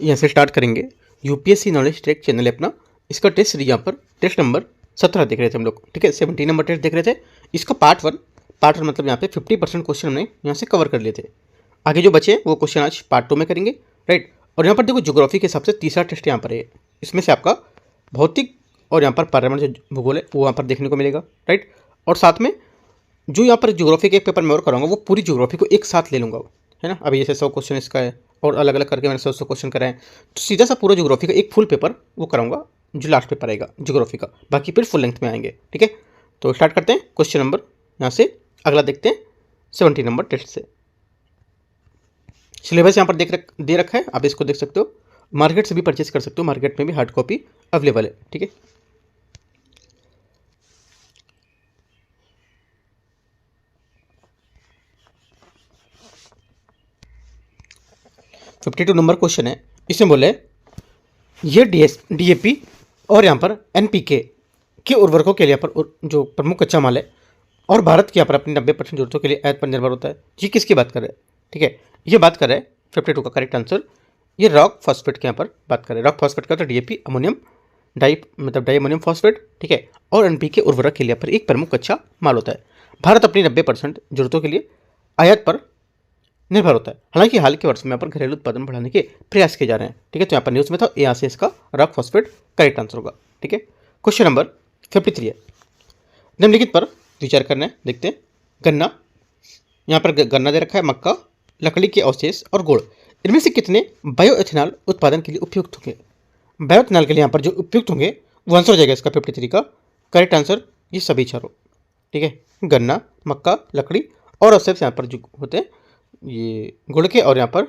यहाँ से स्टार्ट करेंगे। यूपीएससी नॉलेज ट्रैक चैनल है अपना, इसका टेस्ट सीरीज यहाँ पर टेस्ट नंबर 17 देख रहे थे हम लोग, ठीक है। 17 नंबर टेस्ट देख रहे थे। इसका पार्ट वन मतलब यहाँ पे 50% क्वेश्चन हमने यहाँ से कवर कर लिए थे। आगे जो बचे वो क्वेश्चन आज पार्ट 2 में करेंगे, राइट। और यहाँ पर देखो ज्योग्राफी के हिसाब से तीसरा टेस्ट यहाँ पर है। इसमें से आपका भौतिक और यहाँ पर पर्यावरण जो भूगोल है वो यहाँ पर देखने को मिलेगा, राइट। और साथ में जो यहाँ पर ज्योग्राफी के एक पेपर मैं और कराऊंगा वो पूरी ज्योग्राफी को एक साथ ले लूँगा, है ना। अभी जैसे 100 क्वेश्चन इसका है और अलग अलग करके मैंने 100 क्वेश्चन कराए, तो सीधा सा पूरा ज्योग्राफी का एक फुल पेपर वो कराऊंगा जो लास्ट पेपर आएगा ज्योग्राफी का। बाकी फिर फुल लेंथ में आएंगे, ठीक है। तो स्टार्ट करते हैं। क्वेश्चन नंबर यहाँ से अगला देखते हैं 70 नंबर टेस्ट से। सिलेबस यहाँ पर दे रखा है, आप इसको देख सकते हो। मार्केट से भी परचेज कर सकते हो, मार्केट में भी हार्ड कॉपी अवेलेबल है, ठीक है। फिफ्टी 52 नंबर क्वेश्चन है। इसमें बोले ये डीएपी और यहाँ पर एनपीके के उर्वरकों के लिए यहाँ पर जो प्रमुख कच्चा माल है और भारत के यहाँ पर अपनी 90% जरूरतों के लिए आयात पर निर्भर होता है। ये किसकी बात कर रहे हैं, ठीक है। ये बात कर रहे हैं 52 का करेक्ट आंसर, ये रॉक फॉस्फेट के यहाँ पर बात करें। रॉक फॉस्फेट का तो DAP ammonium di ammonium phosphate, ठीक है। और एनपीके उर्वरक के लिए पर एक प्रमुख कच्चा माल होता है। भारत अपनी 90% जरूरतों के लिए आयात पर निर्भर होता है। हालांकि हाल के वर्ष में यहाँ पर घरेलू उत्पादन बढ़ाने के प्रयास किए जा रहे हैं, ठीक है। तो यहाँ पर न्यूज़ में था, यहाँ से इसका रॉक फॉस्फेट करेक्ट आंसर होगा, ठीक है। क्वेश्चन नंबर 53 है। निम्नलिखित पर विचार करना है, देखते हैं। गन्ना, यहाँ पर गन्ना दे रखा है, मक्का, लकड़ी के अवशेष और गुड़, इनमें से कितने बायोएथेनॉल उत्पादन के लिए उपयुक्त होंगे। बायोएथेनॉल के लिए यहाँ पर जो उपयुक्त होंगे वो आंसर हो जाएगा इसका 53 का करेक्ट आंसर, ये सभी चारों, ठीक है। गन्ना, मक्का, लकड़ी और अवशेष यहाँ पर जो होते हैं ये गुड़ के और यहाँ पर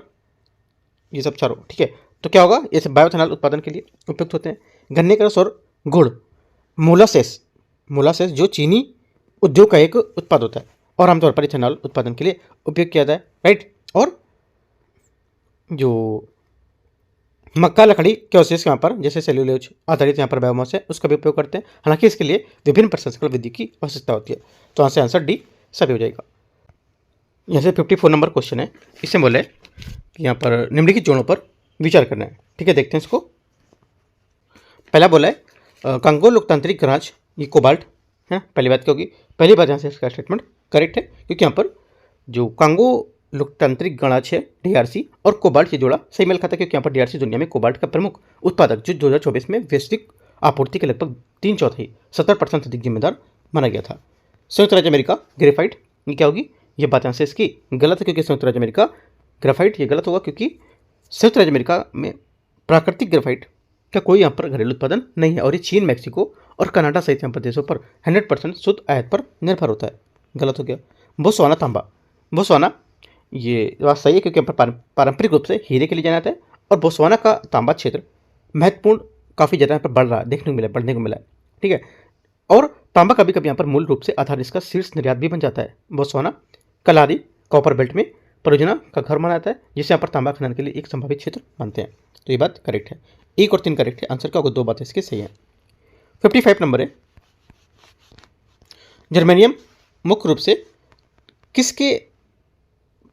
ये सब चारों, ठीक है। तो क्या होगा, ये सब बायोएथेनॉल उत्पादन के लिए उपयुक्त होते हैं। गन्ने का रस और गुड़, मोलासेस जो चीनी उद्योग का एक उत्पाद होता है और आमतौर पर इथेनॉल उत्पादन के लिए उपयोग किया जाता है, राइट। और जो मक्का लकड़ी के अवशेष यहाँ पर जैसे सेल्यूलोज आधारित यहाँ पर बायोमास है उसका भी उपयोग करते हैं। हालांकि इसके लिए विभिन्न प्रसंस्करण विधि की आवश्यकता होती है। तो यहाँ से आंसर डी सभी हो जाएगा। यहाँ से 54 नंबर क्वेश्चन है। इससे बोले कि यहाँ पर निम्नलिखित जोड़ों पर विचार करना है, ठीक है। देखते हैं इसको। पहला बोला है कांगो लोकतांत्रिक गणराज्य, ये कोबाल्ट है। पहली बात क्या होगी, पहली बात यहाँ से इसका स्टेटमेंट करेक्ट है, क्योंकि यहाँ पर जो कांगो लोकतांत्रिक गणराज्य है डीआरसी और कोबाल्ट से जोड़ा सही मेल खाता है, क्योंकि यहाँ पर डीआरसी दुनिया में कोबाल्ट का प्रमुख उत्पादक जो 2024 में वैश्विक आपूर्ति के लगभग 3/4 70% अधिक जिम्मेदार माना गया था। संयुक्त राज्य अमेरिका ग्रेफाइट, ये क्या होगी, ये बात यहाँ से इसकी गलत है, क्योंकि संयुक्त राज्य अमेरिका ग्रेफाइट ये गलत होगा, क्योंकि संयुक्त राज्य अमेरिका में प्राकृतिक ग्रेफाइट का कोई यहाँ पर घरेलू उत्पादन नहीं है और ये चीन, मैक्सिको और कनाडा सहित यहाँ पर देशों पर 100% शुद्ध आयात पर निर्भर होता है। गलत हो गया। बोत्सवाना तांबा, बोत्सवाना ये बात सही है, क्योंकि यहाँ पर पारंपरिक रूप से हीरे के लिए जाना जाता है और बोत्सवाना का तांबा क्षेत्र महत्वपूर्ण काफ़ी ज़्यादा यहाँ पर बढ़ने को मिला है, ठीक है। और तांबा कभी कभी यहाँ पर मूल रूप से आधार इसका शीर्ष निर्यात भी बन जाता है। बोत्सवाना कलारी कॉपर बेल्ट में परियोजना का घर माना जाता है, जिसे यहाँ पर तांबा खनन के लिए एक संभावित क्षेत्र मानते हैं। तो ये बात करेक्ट है। 1 और 3 करेक्ट है। आंसर क्या होगा, 2 बातें इसके सही है। 55 नंबर है। जर्मेनियम मुख्य रूप से किसके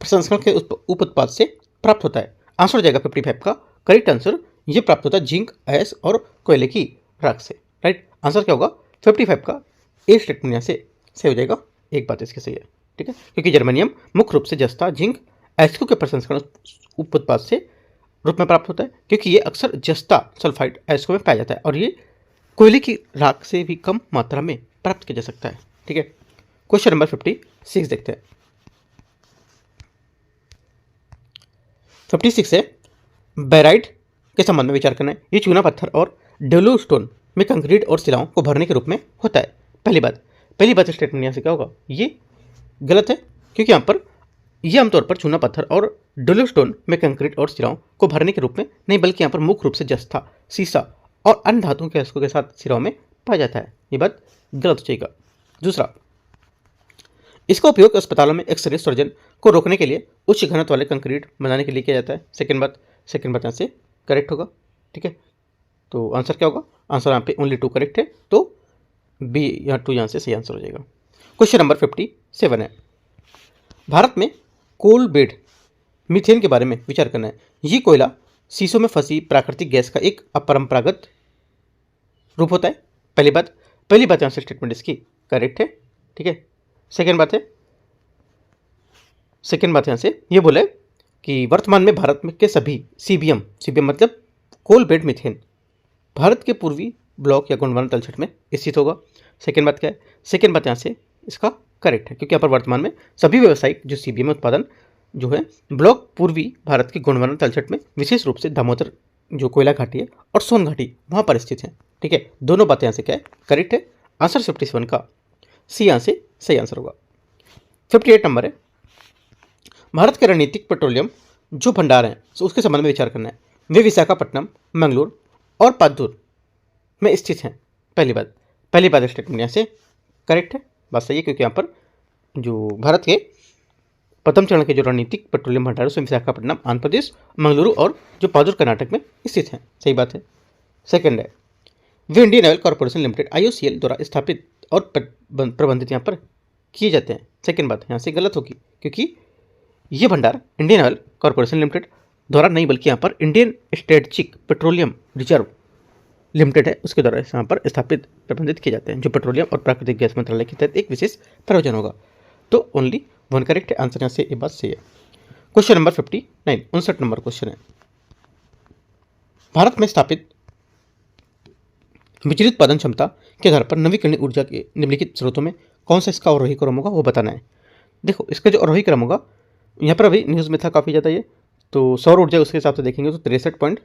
प्रसंस्करण के उप उत्पाद से प्राप्त होता है। आंसर हो जाएगा 55 का करेक्ट आंसर, ये प्राप्त होता है जिंक, अयस्क और कोयले की राख से, राइट। आंसर क्या होगा 55 का ए स्टेटमेंट यहाँ से सही हो जाएगा। एक बात इसके सही है, ठीक है, क्योंकि जर्मेनियम मुख्य रूप से जस्ता, जिंक, अयस्कों के प्रसंस्करण उप उत्पाद से रूप में प्राप्त होता है, क्योंकि ये अक्सर जस्ता सल्फाइड अयस्कों में पाया जाता है और ये कोयले की राख से भी कम मात्रा में प्राप्त किया जा सकता है, ठीक है। क्वेश्चन नंबर 56 देखते हैं। 56 है बैराइट के संबंध में विचार करना है। ये चूना पत्थर और डेलू स्टोन में कंक्रीट और शिलाओं को भरने के रूप में होता है। पहली बात स्टेटमेंट यहाँ से क्या होगा, ये गलत है, क्योंकि यहाँ पर यह आमतौर पर चूना पत्थर और डेलू स्टोन में कंक्रीट और शिलाओं को भरने के रूप में नहीं, बल्कि यहाँ पर मुख्य रूप से जस्ता, सीसा और अन्य धातुओं के अयस्कों के साथ शिलाओं में पाया जाता है। ये बात गलत हो जाएगा। दूसरा, इसका उपयोग अस्पतालों में एक्सरे सर्जन को रोकने के लिए उच्च घनत्व वाले कंक्रीट बनाने के लिए किया जाता है। सेकंड बात यहाँ से करेक्ट होगा, ठीक है। तो आंसर क्या होगा, आंसर यहाँ पे ओनली 2 करेक्ट है, तो बी यहाँ 2 यहाँ से सही आंसर हो जाएगा। क्वेश्चन नंबर 57 है। भारत में कोल बेड मीथेन के बारे में विचार करना है। ये कोयला शीशों में फंसी प्राकृतिक गैस का एक अपरंपरागत रूप होता है। पहली बात यहाँ से स्टेटमेंट इसकी करेक्ट है। ठीक है, सेकेंड बात यहाँ से ये बोले कि वर्तमान में भारत में के सभी सीबीएम मतलब कोल बेड मीथेन भारत के पूर्वी ब्लॉक या गोंडवाना तलछट में स्थित होगा। सेकेंड बात क्या है? सेकेंड बात यहाँ से इसका करेक्ट है, क्योंकि यहाँ पर वर्तमान में सभी व्यावसायिक जो सीबीएम उत्पादन जो है ब्लॉक पूर्वी भारत के गोंडवाना तलछट में विशेष रूप से दामोदर जो कोयला घाटी है और सोन घाटी वहाँ पर स्थित है। ठीक है, दोनों बातें यहाँ से क्या है? करेक्ट है। आंसर 57 का सी यहाँ से सही आंसर होगा। 58 नंबर है, भारत के रणनीतिक पेट्रोलियम जो भंडार हैं उसके संबंध में विचार करना है। वे विशाखापट्टनम, मंगलूर और पादुर में स्थित हैं। पहली बात स्टेटमेंट यहाँ से करेक्ट है, बात सही है, क्योंकि यहाँ पर जो भारत के प्रथम चरण के जो रणनीतिक पेट्रोलियम भंडार उसमें विशाखापट्टनम आंध्र प्रदेश, मंगलुरु और जो पादुर कर्नाटक में स्थित हैं। सही बात है। सेकंड है, वे Indian Oil Corporation Limited IOCL द्वारा स्थापित और प्रबंधित यहाँ पर किए जाते हैं। सेकंड बात यहाँ से गलत होगी, क्योंकि ये भंडार इंडियन ऑयल कॉर्पोरेशन लिमिटेड द्वारा नहीं बल्कि यहाँ पर Indian strategic petroleum reserve limited है उसके द्वारा यहाँ पर स्थापित प्रबंधित किए जाते हैं, जो पेट्रोलियम और प्राकृतिक गैस मंत्रालय के तहत एक विशेष प्रयोजन होगा। तो ओनली वन करेक्ट है आंसर यहाँ से, ये बात सही है। क्वेश्चन नंबर 59 59 नंबर क्वेश्चन है, भारत में स्थापित बिजली उत्पादन क्षमता के आधार पर नवीकरणीय ऊर्जा के निम्नलिखित स्रोतों में कौन सा इसका अवरोही क्रम होगा वो बताना है। देखो, इसका जो अवरोही क्रम होगा यहाँ पर अभी न्यूज़ में था काफ़ी ज़्यादा ये, तो सौर ऊर्जा उसके हिसाब से देखेंगे तो 63 पॉइंट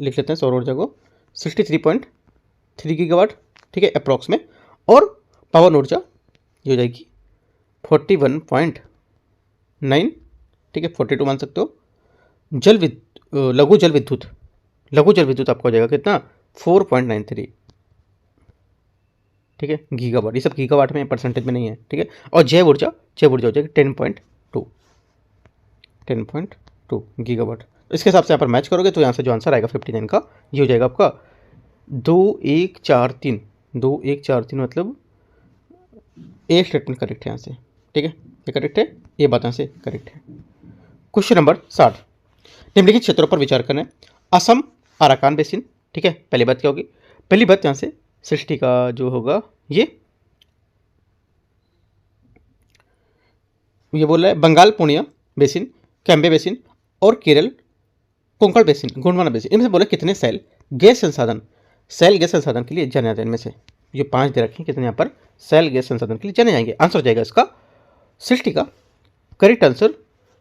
लिख लेते हैं सौर ऊर्जा को, 63.3 गीगावाट, ठीक है अप्रॉक्स में, और पवन ऊर्जा ये हो जाएगी 41.9, ठीक है 42 मान सकते हो। लघु जल विद्युत आपका हो जाएगा कितना? 4.93, ठीक है गीगावाट। ये सब गीगावाट में परसेंटेज में नहीं है, ठीक है। और जैव ऊर्जा हो जाएगी 10.2 गीगावाट। इसके हिसाब से यहाँ पर मैच करोगे तो यहाँ से जो आंसर आएगा 59 का ये हो जाएगा आपका 2143 मतलब ए स्टेटमेंट करेक्ट है यहाँ से, ठीक है ये करेक्ट है, ये बात यहाँ से करेक्ट है। क्वेश्चन नंबर 60, निम्नलिखित क्षेत्रों पर विचार करना है। असम अराकान बेसिन, ठीक है। पहली बात क्या होगी? पहली बात यहाँ से सृष्टि का जो होगा ये बोल रहा है बंगाल पुनिया बेसिन, कैम्बे बेसिन और केरल कोंकण बेसिन, गोंडवाना बेसिन, इनमें से बोले कितने सेल गैस संसाधन के लिए जाने जाते हैं। इनमें से जो 5 दे रखे हैं कितने यहाँ पर सेल गैस संसाधन के लिए जाने जाएंगे। आंसर हो जाएगा इसका सृष्टि का करेक्ट आंसर।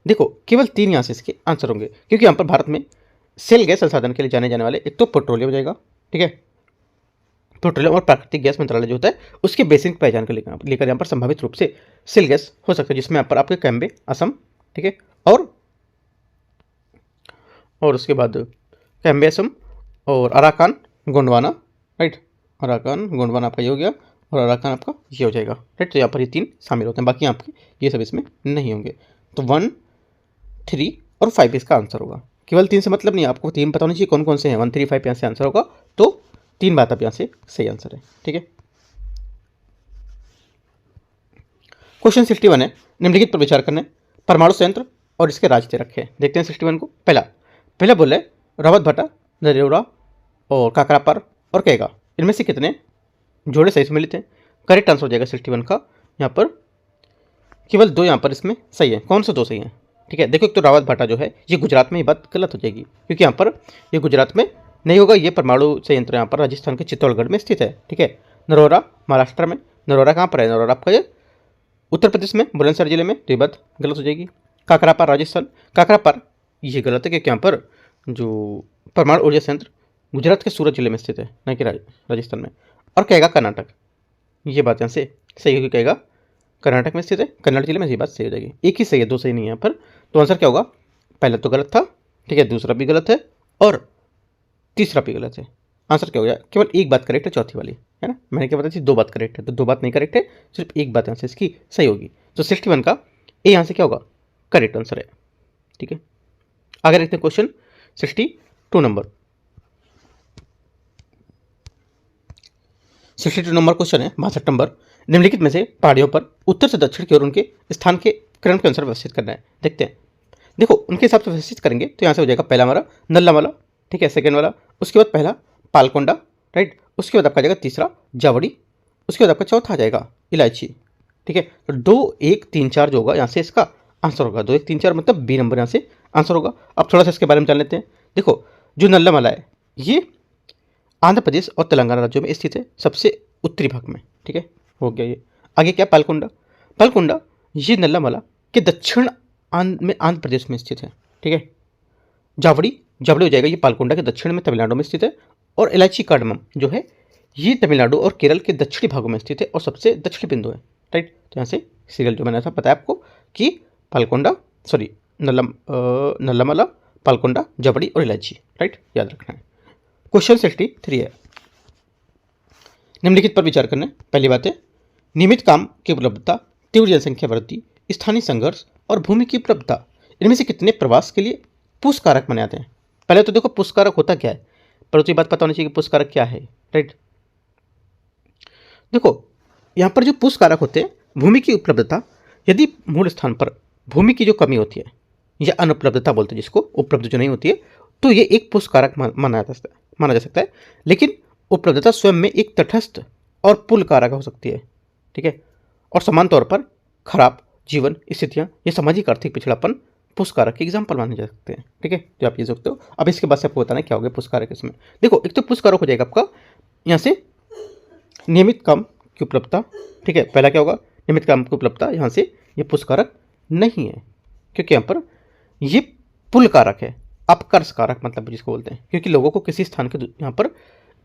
देखो केवल 3 यहाँ से इसके आंसर होंगे, क्योंकि यहाँ पर भारत में सेल गैस संसाधन के लिए जाने जाने वाले एक तो पेट्रोलियम हो जाएगा, ठीक है पेट्रोलियम और प्राकृतिक गैस मंत्रालय जो होता है उसके बेसिन पहचान कर लेकर यहाँ पर संभावित रूप से सेल गैस हो सकता है, जिसमें यहाँ पर आपके कैम्बे असम, ठीक है और उसके बाद कैम्बे असम और Arakan Gondwana, right Arakan Gondwana आपका ये हो गया और अराकान आपका ये हो जाएगा, राइट। तो यहाँ पर ये 3 शामिल होते हैं, बाकी आपके ये सब इसमें नहीं होंगे। तो 1, 3 और 5 इसका आंसर होगा। केवल 3 से मतलब नहीं, आपको 3 पता होनी चाहिए कौन कौन से हैं। 1, 3, 5 यहाँ से आंसर होगा, तो 3 बात आप यहाँ से सही आंसर है, ठीक है। क्वेश्चन 61 है, निम्नलिखित पर विचार करना है। परमाणु संयंत्र और इसके राज्य रखे हैं। देखते हैं 61 को। पहला बोले रावत भाटा, नरेला और काकरापार और कैगा, इनमें से कितने जोड़े सही से मिलित हैं? करेक्ट आंसर हो जाएगा 61 का। यहाँ पर केवल 2 यहाँ पर इसमें सही है। कौन से 2 सही हैं? ठीक है, देखो एक तो रावत भाटा जो है ये गुजरात में, ये बात गलत हो जाएगी क्योंकि यहाँ पर ये गुजरात में नहीं होगा। ये परमाणु संयंत्र यहाँ पर राजस्थान के चित्तौड़गढ़ में स्थित है, ठीक है। नरोरा महाराष्ट्र में, नरोरा कहाँ पर है? नरोरा आपका ये उत्तर प्रदेश में बुलंदशहर जिले में, तो ये बात गलत हो जाएगी। काकरापार राजस्थान, काकरापार ये गलत है क्योंकि यहाँ पर जो परमाणु ऊर्जा संयंत्र गुजरात के सूरत जिले में स्थित है, न कि राजस्थान में। और कैगा कर्नाटक, ये बात यहाँ से सही होगी, कैगा कर्नाटक में स्थित है, कन्नड़ जिले में, ये बात सही हो जाएगी। एक ही सही है, 2 सही नहीं है यहाँ पर। तो आंसर क्या होगा? पहला तो गलत था, ठीक है, दूसरा भी गलत है और तीसरा भी गलत है। आंसर क्या हो गया? केवल एक बात करेक्ट है, चौथी वाली है ना। मैंने क्या बताई थी? 2 बात करेक्ट है, तो 2 बात नहीं करेक्ट है, सिर्फ एक बात यहाँ से इसकी सही होगी। तो 61 का ए यहाँ से क्या होगा? करेक्ट आंसर है, ठीक है। आगे देखते हैं क्वेश्चन 62 नंबर। 62 नंबर क्वेश्चन है, 62 नंबर। निम्नलिखित में से पहाड़ियों पर उत्तर से दक्षिण की ओर उनके स्थान के क्रम के अनुसार व्यवस्थित करना है। देखते हैं। देखो उनके हिसाब से व्यवस्थित करेंगे तो यहाँ से हो जाएगा पहला हमारा नल्लामला, ठीक है, सेकेंड वाला। उसके बाद पहला पालकोंडा, राइट। उसके बाद आपका जाएगा तीसरा जावड़ी, उसके बाद आपका चौथा आ जाएगा इलायची। ठीक है, तो 2 1 3 4 जो होगा यहाँ से इसका आंसर होगा। 2 1 3 4 मतलब बी नंबर यहाँ से आंसर होगा। अब थोड़ा सा इसके बारे में जान लेते हैं। देखो, जो नल्लामला है ये आंध्र प्रदेश और तेलंगाना राज्यों में स्थित है, सबसे उत्तरी भाग में। ठीक है, हो गया ये। आगे क्या, पालकोंडा। पालकोंडा ये नल्लामला के दक्षिण में आंध्र प्रदेश में स्थित है। ठीक है, जावड़ी, जावड़ी हो जाएगा ये पालकोंडा के दक्षिण में तमिलनाडु में स्थित है। और इलायची कार्डमम जो है ये तमिलनाडु और केरल के दक्षिणी भागों में स्थित है और सबसे दक्षिणी बिंदु है। राइट, तो यहाँ से सीरियल जो मैंने था बताया आपको कि पालकोंडा, सॉरी नल्लामला, पालकोंडा, जावड़ी और इलायची। राइट, याद रखना है। क्वेश्चन 63 है, निम्नलिखित पर विचार करना है। पहली बात है, नियमित काम की उपलब्धता, तीव्र जनसंख्या वृद्धि, स्थानीय संघर्ष और भूमि की उपलब्धता, इनमें से कितने प्रवास के लिए पुश कारक माने जाते हैं। पहले तो देखो पुश कारक होता क्या है, पर तो ये बात पता होनी चाहिए कि पुश कारक क्या है। राइट, देखो यहाँ पर जो पुश कारक होते हैं, भूमि की उपलब्धता, यदि मूल स्थान पर भूमि की जो कमी होती है या अनुपलब्धता बोलते हैं जिसको, उपलब्ध जो नहीं होती है, तो ये एक पुश कारक माना जा सकता है। लेकिन उपलब्धता स्वयं में एक तटस्थ और पुल कारक हो सकती है। ठीक है, और समान तौर पर खराब जीवन स्थितियाँ या सामाजिक आर्थिक पिछड़ापन पुश कारक के एग्जाम्पल माने जा सकते हैं। ठीक है, जो आप ये सकते हो। अब इसके बाद से आपको बताना क्या हो गया पुश कारक इसमें। देखो, एक तो पुश कारक हो जाएगा आपका यहाँ से नियमित काम की उपलब्धता। ठीक है, पहला क्या होगा, नियमित काम की उपलब्धता, यहाँ से ये पुश कारक नहीं है क्योंकि यहाँ पर ये पुल कारक है, अपकर्ष कारक मतलब जिसको बोलते हैं, क्योंकि लोगों को किसी स्थान के यहाँ पर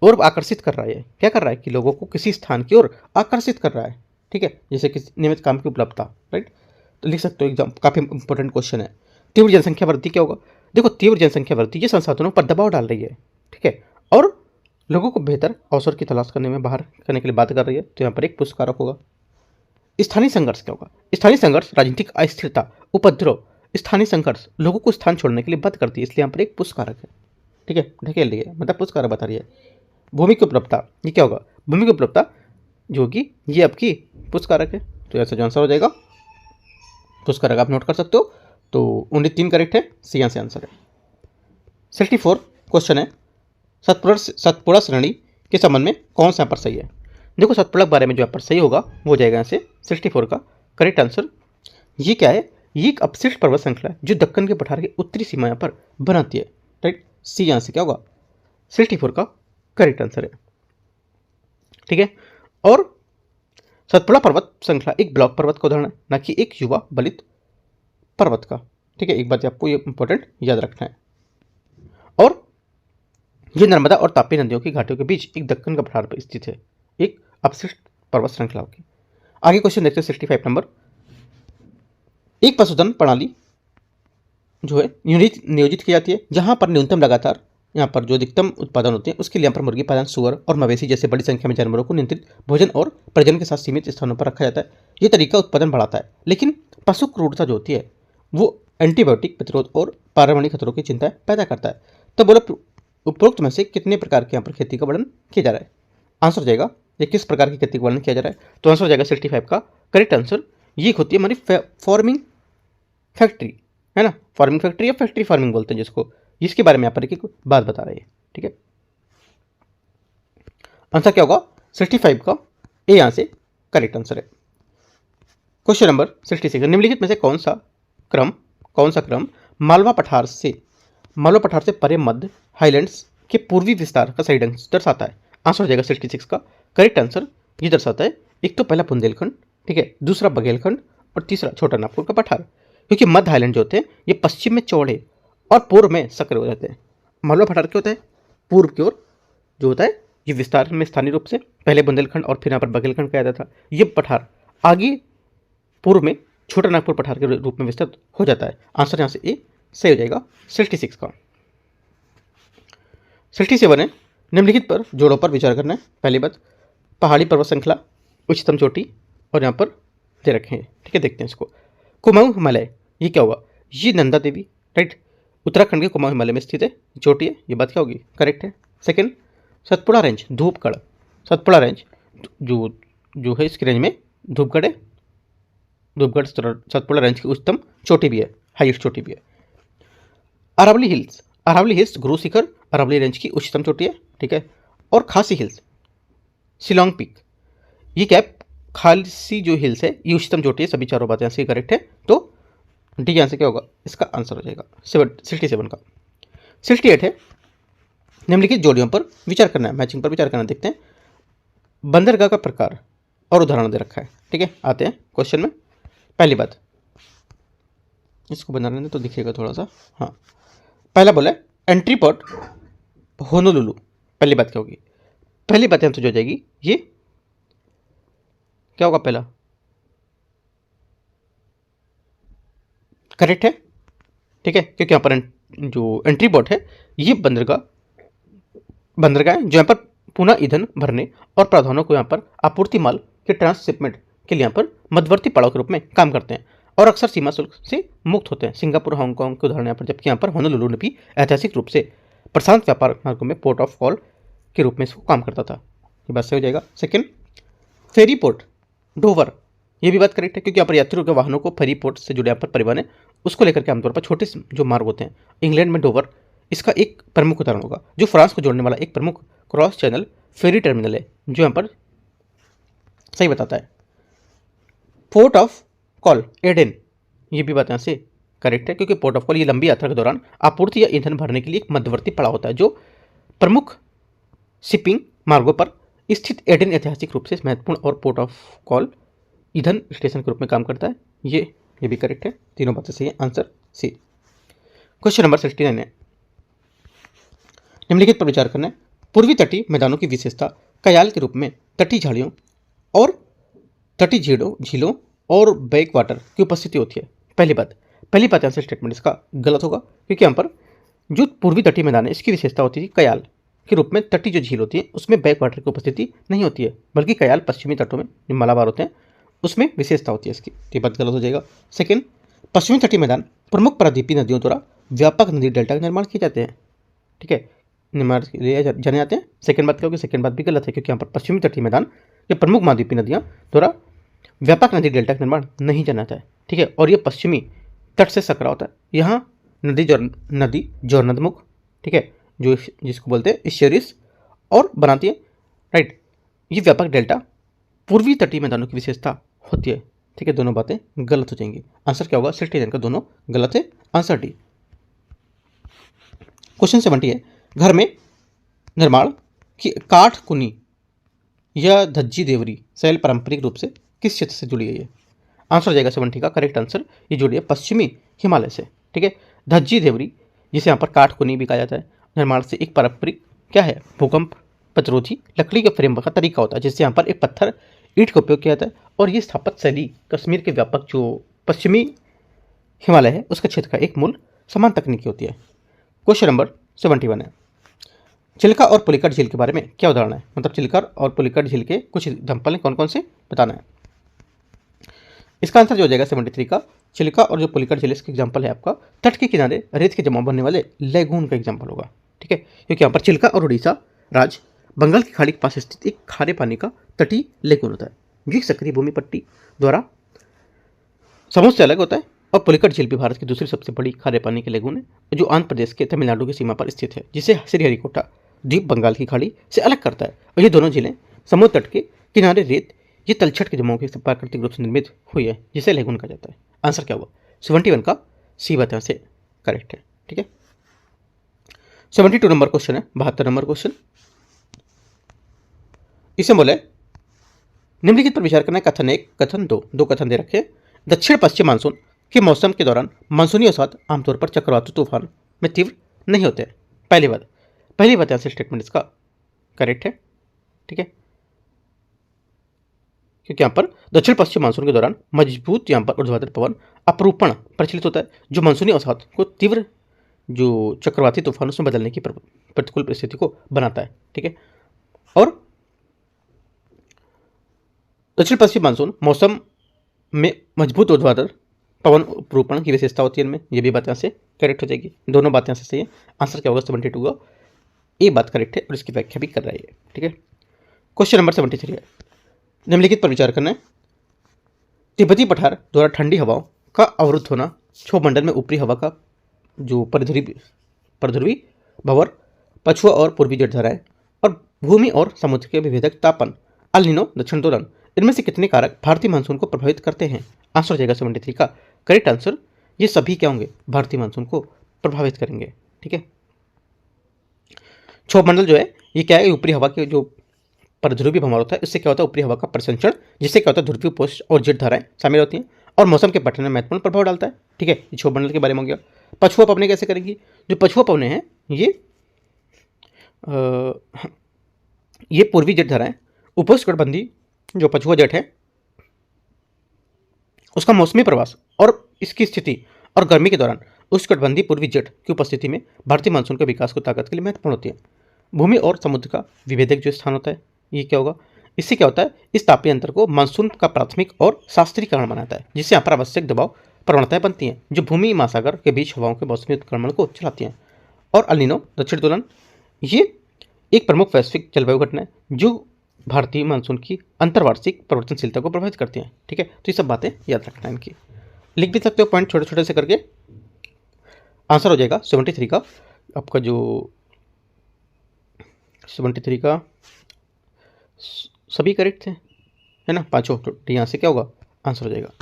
और आकर्षित कर रहा है। क्या कर रहा है कि लोगों को किसी स्थान की ओर आकर्षित कर रहा है। ठीक है, जैसे कि नियमित काम की उपलब्धता। राइट, तो लिख सकते हो, एग्जाम काफ़ी इंपॉर्टेंट क्वेश्चन है। तीव्र जनसंख्या वृद्धि क्या होगा, देखो तीव्र जनसंख्या वृद्धि ये संसाधनों पर दबाव डाल रही है। ठीक है, और लोगों को बेहतर अवसर की तलाश करने में बाहर करने के लिए बात कर रही है, तो यहाँ पर एक पुश कारक होगा। स्थानीय संघर्ष क्या होगा, स्थानीय संघर्ष राजनीतिक अस्थिरता, उपद्रव, स्थानीय संघर्ष लोगों को स्थान छोड़ने के लिए बाध्य करती है, इसलिए यहाँ पर एक पुश कारक है। ठीक है, ढकेल दिए मतलब पुश कारक बता रही है। भूमि की उपलब्धता ये क्या होगा, भूमि की उपलब्धता जो होगी ये आपकी पुश कारक है, तो ऐसा जो आंसर हो जाएगा पुश कारक आप नोट कर सकते हो। तो ओनली 3 करेक्ट है, सी यहाँ से आंसर है। 64 क्वेश्चन है, सतपुड़ा श्रेणी के संबंध में कौन सा यहाँ पर सही है। देखो सतपुड़ा के बारे में जो यहाँ पर सही होगा वो हो जाएगा यहाँ से 64 का करेक्ट आंसर। ये क्या है, ये एक अपशिष्ट पर्वत श्रृंखला है जो दक्कन के पठार की उत्तरी सीमा यहाँ पर बनाती है। राइट, सी यहाँ से क्या होगा 64 का करेक्ट आंसर है। ठीक है, और सतपुड़ा पर्वत श्रृंखला एक ब्लॉक पर्वत का उदाहरण है, न कि एक युवा बलित पर्वत का। ठीक है, एक बात आपको ये इंपॉर्टेंट याद रखना है। और ये नर्मदा और तापी नदियों की घाटियों के बीच एक दक्कन का पठार पर स्थित है, एक अपशिष्ट पर्वत श्रृंखला की। आगे क्वेश्चन देखते हैं 65 नंबर। एक पशुधन प्रणाली जो है नियोजित की जाती है जहां पर न्यूनतम लगातार यहाँ पर जो अधिकतम उत्पादन होते हैं उसके लिए यहाँ पर मुर्गी पालन, सुअर और मवेशी जैसे बड़ी संख्या में जानवरों को नियंत्रित भोजन और प्रजनन के साथ सीमित स्थानों पर रखा जाता है। ये तरीका उत्पादन बढ़ाता है, लेकिन पशु क्रूरता जो होती है वो एंटीबायोटिक प्रतिरोध और पर्यावरणीय खतरों की चिंता पैदा करता है। तो बोलो उपरोक्त में से कितने प्रकार के यहाँ पर खेती का वर्णन किया जा रहा है। आंसर हो जाएगा ये किस प्रकार की खेती का वर्णन किया जा रहा है, तो आंसर हो जाएगा 65 का करेक्ट आंसर। ये होती है हमारी फार्मिंग फैक्ट्री, है ना, फार्मिंग फैक्ट्री या फैक्ट्री फार्मिंग बोलते हैं जिसको, इसके बारे में यहाँ पर एक बात बता रही है। ठीक है, आंसर क्या होगा 65 का ए यहाँ से करेक्ट आंसर है। क्वेश्चन नंबर 66, निम्नलिखित में से कौन सा क्रम मालवा पठार से परे मध्य हाईलैंड्स के पूर्वी विस्तार का सही ढंग से दर्शाता है। आंसर हो जाएगा 66 का करेक्ट आंसर। ये दर्शाता है एक तो पहला बुंदेलखंड, ठीक है, दूसरा बघेलखंड और तीसरा छोटा नागपुर का पठार, क्योंकि मध्य हाईलैंड जो होते हैं ये पश्चिम में चौड़े और पूर्व में सक्रिय हो जाते हैं। मालवा पठार क्या होता है, पूर्व की ओर जो होता है ये विस्तार में स्थानीय रूप से पहले बुंदेलखंड और फिर यहाँ पर बघेलखंड कहा जाता था। ये पठार आगे पूर्व में छोटा नागपुर पठार के रूप में विस्तृत हो जाता है। आंसर यहाँ से ए सही हो जाएगा 66 का। 67 है, निम्नलिखित पर जोड़ों पर विचार करना है। पहली बात पहाड़ी पर्वत श्रृंखला, उच्चतम चोटी और यहाँ पर दे रखे हैं। ठीक है, देखते हैं इसको। कुमाऊं हिमालय ये क्या हुआ, ये नंदा देवी, राइट, उत्तराखंड के कुमाऊं हिमालय में स्थित है, चोटी है, ये बात क्या होगी करेक्ट है। Second Satpura range, Dhupgarh, Satpura range जो है इसकी रेंज में धूपगढ़ है, धूपगढ़ सतपुड़ा रेंज की उच्चतम चोटी भी है, हाईएस्ट चोटी भी है। Aravalli hills, Aravalli hills Guru Shikhar Aravalli range की उच्चतम चोटी है, ठीक है। और खासी हिल्स शिलोंग पीक, ये क्या है, खासी जो हिल्स है ये उच्चतम चोटी है। सभी चारों बातें यहाँ से करेक्ट है, तो डी आंसर क्या होगा, इसका आंसर हो जाएगा 67 का। 68 है, निम्नलिखित जोड़ियों पर विचार करना है, मैचिंग पर विचार करना। देखते हैं बंदरगाह का प्रकार और उदाहरण दे रखा है, ठीक है। आते हैं क्वेश्चन में। पहली बात, इसको बनाने दें तो दिखेगा थोड़ा सा। हाँ, पहला बोला एंट्री पोर्ट होनोलुलु। पहली बात क्या होगी, पहली बात यहाँ तो जो जाएगी ये क्या होगा, पहला करेक्ट है, ठीक है, क्योंकि यहाँ पर जो एंट्री पोर्ट है ये बंदरगाह है जो यहाँ पर पुनः ईंधन भरने और प्रावधानों को यहाँ पर आपूर्ति माल के ट्रांसशिपमेंट के लिए यहाँ पर मध्यवर्ती पड़ाव के रूप में काम करते हैं और अक्सर सीमा शुल्क से मुक्त होते हैं। सिंगापुर, हांगकांग के उदाहरण यहाँ पर, जबकि यहाँ पर होनोलुलु ने भी ऐतिहासिक रूप से प्रशांत व्यापार मार्गों में पोर्ट ऑफ कॉल के रूप में इसको काम करता था। ये बात सही हो जाएगा। सेकेंड, फेरी पोर्ट डोवर, ये भी बात करेक्ट है, क्योंकि यहाँ पर यात्रियों के वाहनों को फेरी पोर्ट से जुड़े यहाँ पर परिवहन है उसको लेकर के आमतौर पर छोटे जो मार्ग होते हैं। इंग्लैंड में डोवर इसका एक प्रमुख उदाहरण होगा, जो फ्रांस को जोड़ने वाला एक प्रमुख क्रॉस चैनल फेरी टर्मिनल है, जो यहाँ पर सही बताता है। पोर्ट ऑफ कॉल एडेन, ये भी बात यहाँ से करेक्ट है, क्योंकि पोर्ट ऑफ कॉल ये लंबी यात्रा के दौरान आपूर्ति या ईंधन भरने के लिए एक मध्यवर्ती पड़ाव होता है, जो प्रमुख शिपिंग मार्गों पर स्थित एडेन ऐतिहासिक रूप से महत्वपूर्ण और पोर्ट ऑफ कॉल ईंधन स्टेशन के रूप में काम करता है। ये भी करेक्ट है, तीनों बातें सही है, आंसर सी। क्वेश्चन नंबर 69 है, निम्नलिखित पर विचार करना है। पूर्वी तटीय मैदानों की विशेषता कयाल के रूप में तटीय झाड़ियों और तटीय झीलों और बैक वाटर की उपस्थिति होती है। पहली बात आंसर स्टेटमेंट इसका गलत होगा, क्योंकि यहाँ पर जो पूर्वी तटीय मैदान है इसकी विशेषता होती है कयाल के रूप में तटीय जो झील होती है उसमें बैक वाटर की उपस्थिति नहीं होती है, बल्कि कयाल पश्चिमी तटों में जो मलाबार होते हैं उसमें विशेषता होती है इसकी। ये बात गलत हो जाएगा। सेकेंड, पश्चिमी तटीय मैदान प्रमुख प्रायद्वीपीय नदियों द्वारा व्यापक नदी डेल्टा के निर्माण किए जाते हैं, ठीक है, निर्माण जाने जाते हैं। सेकेंड बात क्या होगी, सेकेंड बात भी गलत है, क्योंकि यहाँ पर पश्चिमी तटीय मैदान ये प्रमुख महाद्वीपीय नदियाँ द्वारा व्यापक नदी डेल्टा का निर्माण नहीं जाना जाता है, ठीक है, और ये पश्चिमी तट से सकरा होता है। यहाँ नदी जोरनदमुख, ठीक है, जो जिसको बोलते हैं इश्चरीज और बनाती है, राइट। ये व्यापक डेल्टा पूर्वी तटीय मैदानों की विशेषता होती है, ठीक है। दोनों बातें गलत हो जाएंगी। आंसर क्या होगा, 69 का दोनों गलत है, आंसर डी। क्वेश्चन 70 है, घर में निर्माण की काठ कुनी या धज्जी देवरी शैल पारंपरिक रूप से किस क्षेत्र से जुड़ी है? आंसर हो जाएगा 70 का करेक्ट आंसर, ये जुड़ी है पश्चिमी हिमालय से, ठीक है। धज्जी देवरी जिसे यहाँ पर काठ कुनी भी कहा जाता है, निर्माण से एक पारंपरिक क्या है, भूकंप प्रतिरोधी लकड़ी के फ्रेम का तरीका होता है, जिससे यहाँ पर एक पत्थर ईंट का उपयोग किया जाता है, और ये स्थापत्य शैली कश्मीर के व्यापक जो पश्चिमी हिमालय है उसका क्षेत्र का एक मूल समान तकनीकी होती है। क्वेश्चन नंबर 71 है, चिल्का और पुलिकट झील के बारे में क्या उदाहरण है, मतलब चिल्का और पुलिकट झील के कुछ एग्जाम्पल कौन कौन से बताना है। इसका आंसर जो हो जाएगा 73 का, चिल्का और जो पुलिकट झील इसका एग्जाम्पल है आपका तट के किनारे रेत के जमा बनने वाले लेगून का एग्जाम्पल होगा, ठीक है, क्योंकि यहाँ पर चिल्का और उड़ीसा राज्य बंगाल की खाड़ी के पास स्थित एक खारे पानी का तटीय लेगून होता है, जो एक सक्रिय भूमि पट्टी द्वारा समुद्र से अलग होता है। और पुलिकट झील भी भारत की दूसरी सबसे बड़ी खारे पानी की लेगून है, जो आंध्र प्रदेश के तमिलनाडु की सीमा पर स्थित है, जिसे श्रीहरिकोटा द्वीप बंगाल की खाड़ी से अलग करता है। और ये दोनों झीलें समुद्र तट के किनारे रेत ये तलछट के जमाव के प्राकृतिक रूप से निर्मित हुई है, जिसे लेगून कहा जाता है। आंसर क्या हुआ, 71 का सी बात यहाँ से करेक्ट है, ठीक है। 72 नंबर क्वेश्चन है, 72 नंबर क्वेश्चन, इसे बोले निम्नलिखित पर विचार करना है। कथन 1, कथन 2, दो कथन दे रखे। दक्षिण पश्चिम मानसून के मौसम के दौरान मानसूनी अवसाद आमतौर पर चक्रवाती तूफान में तीव्र नहीं होते। पहली बात यहाँ से स्टेटमेंट इसका करेक्ट है, ठीक है, क्योंकि यहाँ पर दक्षिण पश्चिम मानसून के दौरान मजबूत यहाँ पर ऊर्ध्वाधर पवन अपरूपण प्रचलित होता है, जो मानसूनी अवसाद को तीव्र जो चक्रवाती तूफानों में बदलने की प्रतिकूल परिस्थिति को बनाता है, ठीक है। और दक्षिण पश्चिम मानसून मौसम में मजबूत ऊर्ध्वाधर पवन अपरूपण की विशेषता होती है इनमें, ये भी बात यहाँ से करेक्ट हो जाएगी। दोनों बातें यहाँ से सही है, आंसर क्या होगा 72 का, ये बात करेक्ट है और इसकी व्याख्या भी कर रही है, ठीक है। क्वेश्चन नंबर 73 है, निम्नलिखित पर विचार करना है। तिब्बती पठार द्वारा ठंडी हवाओं का अवरुद्ध होना क्षोभमंडल में ऊपरी हवा का जो परिधि प्रध्रुवी भंवर, पछुआ और पूर्वी जलधाराएं और भूमि और समुद्र के विभेदक तापन, अल नीनो दक्षिण दोलन, इनमें से कितने कारक भारतीय मानसून को प्रभावित करते हैं? आंसर हो जाएगा 73 का करेक्ट आंसर। ये सभी क्या होंगे? भारतीय मानसून को प्रभावित करेंगे। ठीक है, क्षोभ मंडल जो है ये क्या है? ऊपरी हवा के जो प्रध्रुवी भंवर होता है इससे क्या होता है? ऊपरी हवा का परिसंचरण, जिससे क्या होता है? ध्रुवीय पोस्ट और जेट धाराएं शामिल होती हैं और मौसम के पैटर्न में महत्वपूर्ण प्रभाव डालता है। ठीक है, ये क्षोभ मंडल के बारे में हो गया। पछुआ पवनें कैसे करेंगी? जो पछुआ पवनें हैं ये पूर्वी जेट धाराएं उपोष्णकटिबंधी जो पछुआ जेट है उसका मौसमी प्रवास और इसकी स्थिति और गर्मी के दौरान उष्णकटिबंधीय पूर्वी जेट की उपस्थिति में भारतीय मानसून के विकास को ताकत के लिए महत्वपूर्ण होती है। भूमि और समुद्र का विभेदक जो स्थान होता है ये क्या होगा? इससे क्या होता है? इस तापीय अंतर को मानसून का प्राथमिक और शास्त्रीकरण बनाता है, जिससे यहाँ पर आवश्यक दबाव प्रवणताएं बनती हैं जो भूमि महासागर के बीच हवाओं के मौसमी उत्क्रमण को चलाती हैं। और अल नीनो दक्षिण दोलन ये एक प्रमुख वैश्विक जलवायु घटना है जो भारतीय मानसून की अंतर्वार्षिक परिवर्तनशीलता को प्रभावित करती हैं। ठीक है, तो ये सब बातें याद रखना है इनकी। लिख भी सकते हो पॉइंट छोटे छोटे से करके। आंसर हो जाएगा 73 का आपका जो 73 का सभी करेक्ट थे, है ना? पांचों, तो यहाँ से क्या होगा? आंसर हो जाएगा।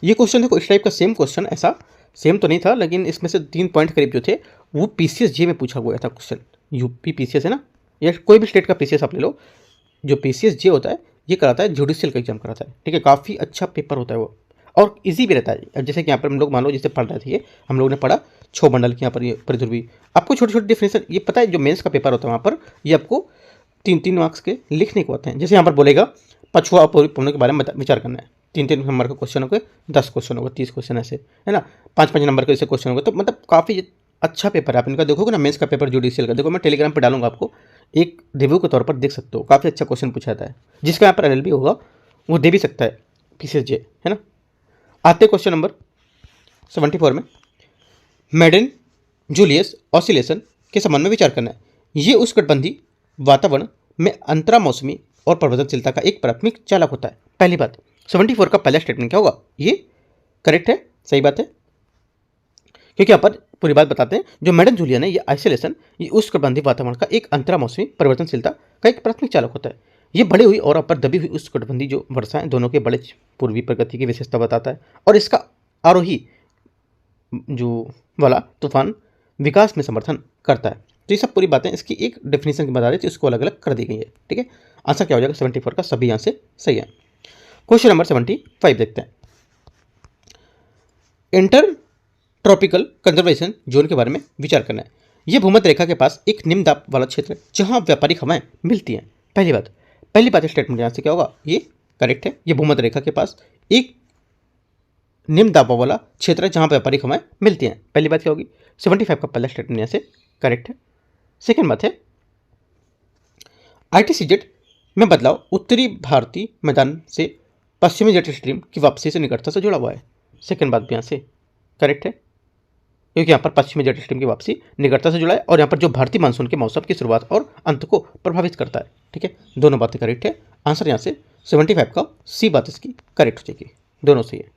ये क्वेश्चन देखो इस टाइप का सेम क्वेश्चन, ऐसा सेम तो नहीं था लेकिन इसमें से 3 पॉइंट करीब जो थे वो पीसीएस जे में पूछा गया था क्वेश्चन। यूपी पीसीएस है ना, या कोई भी स्टेट का पीसीएस आप ले लो, जो पीसीएस जे होता है ये कराता है जुडिशियल का एग्जाम कराता है। ठीक है, काफ़ी अच्छा पेपर होता है वो और इजी भी रहता है। अब जैसे कि यहाँ पर हम लोग मान लो जैसे पढ़ रहे थे, ये हम लोगों ने पढ़ा क्षोभ मंडल की यहाँ पर ये प्रध्रुवी, आपको छोटे छोटे डिफिनेशन ये पता है। जो मेंस का पेपर होता है वहाँ पर ये आपको 3-3 मार्क्स के लिखने को होते हैं। जैसे यहाँ पर बोलेगा पछुआ और पूर्वी पवनों के बारे में विचार करना है, 3-3 नंबर का क्वेश्चन होगा, 10 क्वेश्चन होगा, 30 क्वेश्चन ऐसे, है ना? 5-5 नंबर का जैसे क्वेश्चन होगा, तो मतलब काफ़ी अच्छा पेपर है। आप इनका देखोगे ना, मेंस का पेपर जुडिशियल का, देखो मैं टेलीग्राम पर डालूंगा, आपको एक रिव्यू के तौर पर देख सकते हो। काफ़ी अच्छा क्वेश्चन पूछा जाता है, जिसका यहाँ पर एलएलबी होगा वो दे भी सकता है पीसीएस जे, है ना? आते क्वेश्चन नंबर 74 में, मेडन जूलियस ऑसिलेशन के संबंध में विचार करना है। ये उष्णकटिबंधीय वातावरण में अंतरा मौसमी और परिवर्तनशीलता का एक प्राथमिक चालक होता है। पहली बात, 74 का पहला स्टेटमेंट क्या होगा? ये करेक्ट है, सही बात है, क्योंकि यहाँ पर पूरी बात बताते हैं। जो मेडन जूलियन है ये आइसोलेशन, ये उष्णकटिबंधीय वातावरण का एक अंतरा मौसमी परिवर्तनशीलता का एक प्राथमिक चालक होता है। ये बढ़ी हुई और ऊपर दबी हुई उष्णकटिबंधीय जो वर्षाएं दोनों के बड़े पूर्वी प्रगति की विशेषता बताता है और इसका आरोही जो वाला तूफान विकास में समर्थन करता है। तो ये सब पूरी बातें इसकी एक डेफिनेशन की बता रही थी, उसको अलग अलग कर दी गई है। ठीक है, आंसर क्या हो जाएगा? 74 का सभी यहाँ से सही है। क्वेश्चन नंबर 75 देखते हैं। इंटर ट्रॉपिकल कंजर्वेशन जोन के बारे में विचार करना है। यह भूमध्य रेखा के पास एक निम्न दाब वाला क्षेत्र है जहां व्यापारिक हवाएं मिलती हैं। पहली बात स्टेटमेंट यहाँ से क्या होगा? ये करेक्ट है। ये भूमध्य रेखा के पास एक निम्न दाब वाला क्षेत्र है जहां व्यापारिक हवाएं मिलती हैं। पहली बात क्या होगी? 75 का पहला स्टेटमेंट यहाँ से करेक्ट है। सेकेंड बात है आईटीसीजेड में बदलाव उत्तरी भारतीय मैदान से पश्चिमी जेट स्ट्रीम की वापसी से निकटता से जुड़ा हुआ है। सेकेंड बात भी यहाँ से करेक्ट है, क्योंकि यहाँ पर पश्चिमी जेट स्ट्रीम की वापसी निकटता से जुड़ा है और यहाँ पर जो भारतीय मानसून के मौसम की शुरुआत और अंत को प्रभावित करता है। ठीक है, दोनों बातें करेक्ट है। आंसर यहाँ से 75 का सी बात इसकी करेक्ट हो जाएगी, दोनों सही है।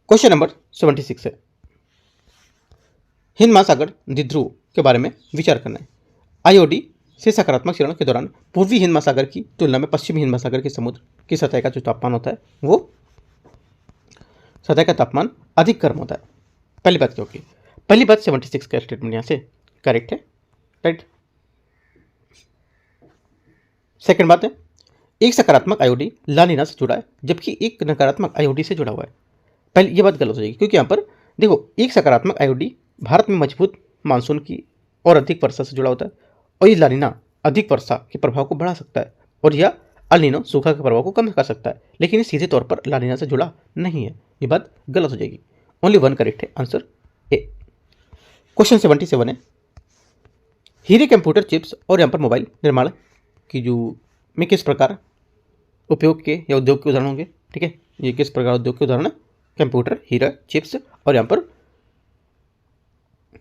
क्वेश्चन नंबर 76 है, हिंद महासागर द्विध्रुव के बारे में विचार करना है। आईओडी से सकारात्मक चरण के दौरान पूर्वी हिंद महासागर की तुलना में पश्चिमी हिंद महासागर के समुद्र की सतह का जो तापमान होता है वो सतह का तापमान अधिक गर्म होता है। पहली बात क्या होगी? पहली बात 76 का स्टेटमेंट यहाँ से करेक्ट है, राइट। सेकंड बात है एक सकारात्मक आईओडी ला नीना से जुड़ा है जबकि एक नकारात्मक आईओडी से जुड़ा हुआ है। पहले ये बात गलत हो जाएगी, क्योंकि यहाँ पर देखो एक सकारात्मक आईओडी भारत में मजबूत मानसून की और अधिक वर्षा से जुड़ा होता है और ये ला नीना अधिक वर्षा के प्रभाव को बढ़ा सकता है और यह अल नीनो सूखा के प्रभाव को कम कर सकता है, लेकिन ये सीधे तौर पर ला नीना से जुड़ा नहीं है। ये बात गलत हो जाएगी। ओनली वन करेक्ट है, आंसर ए। क्वेश्चन 77 है, हीरे कंप्यूटर चिप्स और यहाँ पर मोबाइल निर्माण की जो में किस प्रकार उपयोग के या उद्योग के उदाहरण होंगे? ठीक है, ये किस प्रकार उद्योग के उदाहरण है? कंप्यूटर, हीरा, चिप्स और यहाँ पर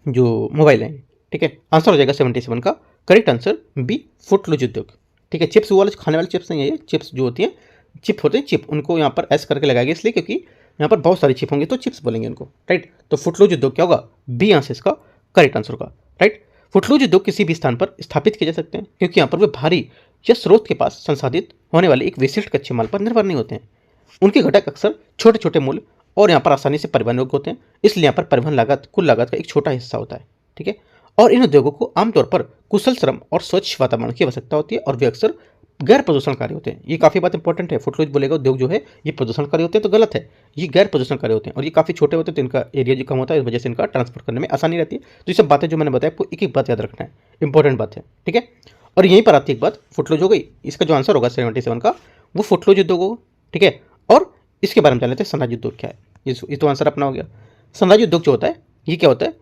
जो मोबाइल है। ठीक है, आंसर हो जाएगा 77 का करेक्ट आंसर बी, फुटलूज उद्योग। ठीक है, चिप्स वाले खाने वाले चिप्स नहीं है, ये चिप्स जो होती हैं चिप होते हैं चिप, उनको यहाँ पर एस करके लगाया गया इसलिए क्योंकि यहाँ पर बहुत सारी चिप होंगी तो चिप्स बोलेंगे इनको, राइट। तो फुटलूज उद्योग क्या होगा, बी यहाँ से इसका करेक्ट आंसर होगा, राइट। फुटलूज उद्योग किसी भी स्थान पर स्थापित किए जा सकते हैं क्योंकि यहाँ पर वे भारी या स्रोत के पास संसाधित होने वाले एक विशिष्ट कच्चे माल पर निर्भर नहीं होते हैं। उनके घटक अक्सर छोटे छोटे मूल्य और यहाँ पर आसानी से परिवहन योग्य होते हैं, इसलिए यहाँ पर परिवहन लागत कुल लागत का एक छोटा हिस्सा होता है, ठीक है। और इन उद्योगों को आमतौर पर कुशल श्रम और स्वच्छ वातावरण की आवश्यकता होती है और वे अक्सर गैर प्रदूषणकारी होते हैं। ये काफ़ी बात इंपॉर्टेंट है। फुटलूज बोलेगा उद्योग जो है ये प्रदूषणकारी होते हैं तो गलत है, ये गैर प्रदूषणकारी होते हैं और ये काफ़ी छोटे होते हैं तो इनका एरिया जो कम होता है, इस वजह से इनका ट्रांसपोर्ट करने में आसानी रहती है। तो ये सब बातें जो मैंने बताया आपको एक एक बात याद रखना है, इंपॉर्टेंट बात है, ठीक है। और यहीं पर आती एक बात, फुटलूज हो गई, इसका जो आंसर होगा 77 का वो फुटलूज उद्योग होगा, ठीक है। और इसके बारे में जान लेते हैं सनराइज उद्योग क्या है। ये तो आंसर अपना हो गया। सनराइज उद्योग जो होता है ये क्या होता है,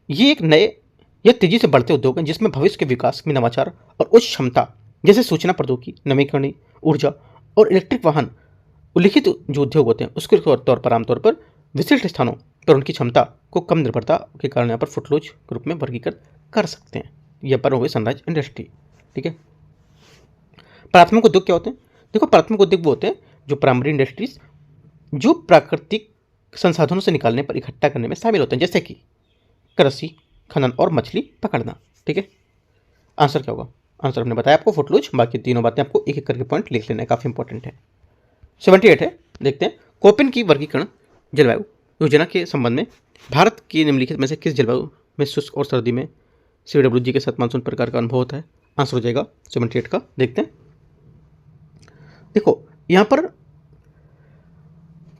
ये एक नए या तेजी से बढ़ते उद्योग हैं जिसमें भविष्य के विकास में नवाचार और उच्च क्षमता जैसे सूचना प्रौद्योगिकी, नवीकरणीय ऊर्जा और इलेक्ट्रिक वाहन उल्लिखित जो उद्योग होते हैं उसके तौर पर आमतौर पर विशिष्ट स्थानों पर उनकी क्षमता को कम निर्भरता के कारण यहाँ पर फुटलूज के रूप में वर्गीकृत कर सकते हैं। यह पर हो गई सनराइज इंडस्ट्री, ठीक है। प्राथमिक उद्योग क्या होते हैं, देखो प्राथमिक उद्योग वो होते हैं जो प्राइमरी इंडस्ट्रीज जो प्राकृतिक संसाधनों से निकालने पर इकट्ठा करने में शामिल होते हैं, जैसे कि कृषि, खनन और मछली पकड़ना, ठीक है। आंसर क्या होगा, आंसर हमने बताया आपको फुटलूज, बाकी तीनों बातें आपको एक एक करके पॉइंट लिख लेना है, काफ़ी इंपॉर्टेंट है। 78 है, देखते हैं कोपेन की वर्गीकरण जलवायु योजना के संबंध में भारत की निम्नलिखित में से किस जलवायु में शुष्क और सर्दी में CWG के साथ मानसून प्रकार का अनुभव होता है। आंसर हो जाएगा 78 का। देखते हैं, देखो यहाँ पर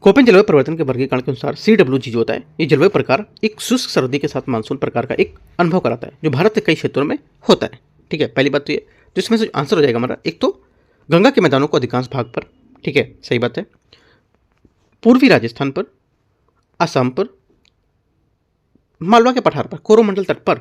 कोपेन जलवायु परिवर्तन के वर्गीकरण के अनुसार CWG जो होता है ये जलवायु प्रकार एक शुष्क सर्दी के साथ मानसून प्रकार का एक अनुभव कराता है जो भारत के कई क्षेत्रों में होता है, ठीक है। पहली बात तो ये, तो इसमें से आंसर हो जाएगा हमारा एक तो गंगा के मैदानों को अधिकांश भाग पर, ठीक है, सही बात है। पूर्वी राजस्थान पर, असम पर, मालवा के पठार पर, कोरोमंडल तट पर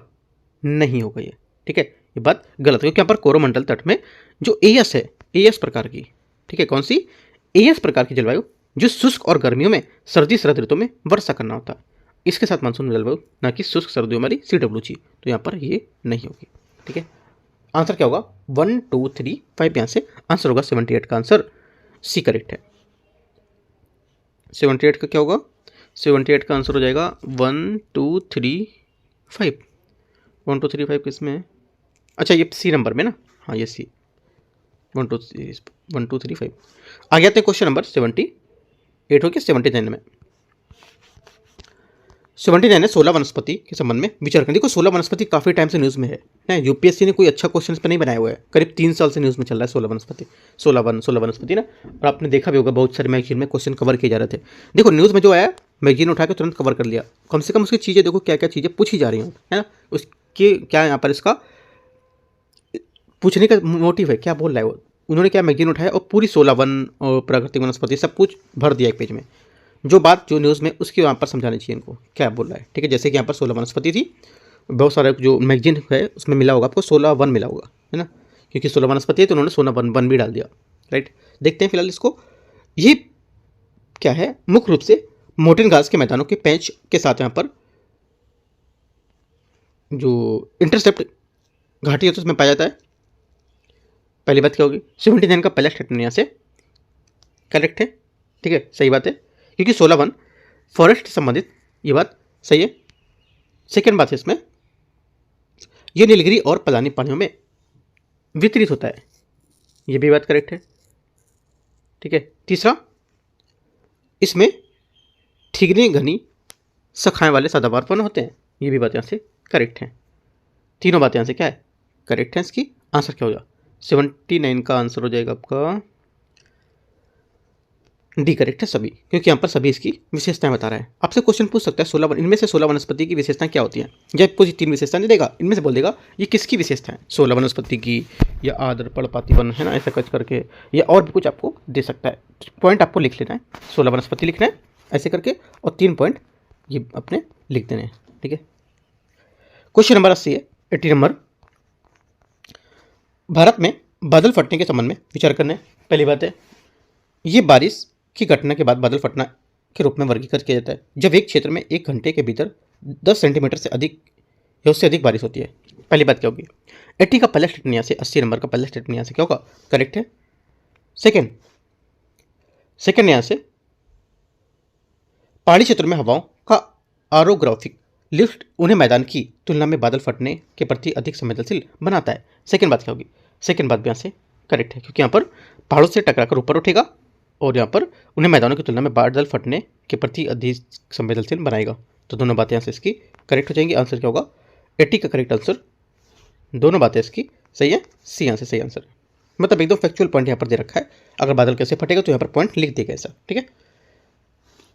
नहीं होगा ये, ठीक है। ये बात गलत है क्योंकि यहाँ पर कोरोमंडल तट में जो एएस है, एएस प्रकार की, ठीक है, कौन सी, एएस प्रकार की जलवायु जो शुष्क और गर्मियों में सर्दी शरद ऋतु में वर्षा करना होता है, इसके साथ मानसून जलवायु ना कि शुष्क सर्दियों वाली CWG, तो यहाँ पर ये नहीं होगी, ठीक है। आंसर क्या होगा 1 2 3 5, यहाँ से आंसर होगा 78 का आंसर सी करेक्ट है। 78 का क्या होगा, 78 का आंसर हो जाएगा 1 2 3 5। 1 2 3 5 किस में है, अच्छा ये सी नंबर में ना, हाँ ये सी 1 2 3 5। आगे आते हैं क्वेश्चन नंबर 78 हो गया। 79 में 79 है 16 वनस्पति के संबंध में विचार करें। देखो 16 वनस्पति काफ़ी टाइम से न्यूज़ में है, यूपीएससी ने कोई अच्छा क्वेश्चन इस पर नहीं बनाया हुआ है, करीब 3 साल से न्यूज़ में चल रहा है 16 वनस्पति ना। और आपने देखा भी होगा बहुत सारे मैगजीन में क्वेश्चन कवर किए जा रहे थे। देखो न्यूज़ में जो आया मैगजीन उठा के तुरंत कवर कर लिया, कम से कम उसकी चीज़ें देखो क्या क्या चीज़ें पूछी जा रही हैं, है ना, उसके क्या यहाँ पर इसका पूछने का मोटिव है, क्या बोल रहा है वो, उन्होंने क्या मैगजीन उठाया और पूरी 16 वन और प्राकृतिक वनस्पति सब कुछ भर दिया एक पेज में, जो बात जो न्यूज़ में उसकी यहाँ पर समझानी चाहिए इनको क्या बोल रहा है, ठीक है। जैसे कि यहाँ पर 16 वनस्पति थी, बहुत सारा जो मैगजीन है उसमें मिला होगा आपको 16 वन मिला होगा, है ना, क्योंकि 16 वनस्पति है तो उन्होंने 16 वन भी डाल दिया, राइट। देखते हैं फिलहाल इसको, ये क्या है, मुख्य रूप से मोटेन घास के मैदानों के पैच के साथ यहाँ पर जो इंटरसेप्ट घाटी है तो उसमें पाया जाता है। पहली बात क्या होगी, 79 का पहला स्टेटमेंट यहाँ से करेक्ट है, ठीक है, सही बात है, क्योंकि 16 वन फॉरेस्ट से संबंधित ये बात सही है। सेकेंड बात है इसमें ये नीलगिरी और पलानी पानियों में वितरित होता है, ये भी बात करेक्ट है, ठीक है। तीसरा, इसमें ठिगनी घनी शाखाएं वाले सदाबहार वन होते हैं, ये भी बात यहाँ से करेक्ट है। तीनों बातें यहाँ से क्या है, करेक्ट है। इसकी आंसर क्या होगा, 79 का आंसर हो जाएगा आपका डी करेक्ट है सभी, क्योंकि यहाँ पर सभी इसकी विशेषताएं बता रहा है। आपसे क्वेश्चन पूछ सकता है 16 इनमें से 16 वनस्पति की विशेषताएं क्या होती हैं, जब कुछ 3 विशेषताएं दे देगा, इनमें से बोल देगा ये किसकी विशेषता है, 16 वनस्पति की या आदर पर्णपाती वन, है ना, ऐसा कुछ करके, या और भी कुछ आपको दे सकता है। पॉइंट आपको लिख लेना है, 16 वनस्पति लिखना है ऐसे करके, और 3 पॉइंट ये अपने लिख देने हैं, ठीक है। क्वेश्चन नंबर 80 है, 80 नंबर, भारत में बादल फटने के संबंध में विचार करने। पहली बात है ये बारिश की घटना के बाद बादल फटना के रूप में वर्गीकृत किया जाता है जब एक क्षेत्र में 1 घंटे के भीतर 10 सेंटीमीटर से अधिक या उससे अधिक बारिश होती है। पहली बात क्या होगी, 80 का पहला स्टेटमेंट यहाँ से, 80 नंबर का पहला स्टेटमेंट यहाँ से क्या होगा, करेक्ट है। सेकेंड यहाँ से पहाड़ी क्षेत्रों में हवाओं का ऑरोग्राफिक लिफ्ट उन्हें मैदान की तुलना में बादल फटने के प्रति अधिक संवेदनशील बनाता है। सेकंड बात क्या होगी? सेकंड बात भी यहाँ से करेक्ट है, क्योंकि यहाँ पर पहाड़ों से टकराकर ऊपर उठेगा और यहाँ पर उन्हें मैदानों की तुलना में बादल फटने के प्रति अधिक संवेदनशील बनाएगा। तो दोनों बातें यहाँ से इसकी करेक्ट हो जाएंगी। आंसर क्या होगा? 80 का करेक्ट आंसर, दोनों बातें इसकी सही है। सी यहाँ से सही आंसर है। मतलब एकदम फैक्चुअल पॉइंट यहाँ पर दे रखा है। अगर बादल कैसे फटेगा तो यहाँ पर पॉइंट लिख देगा ऐसा, ठीक है।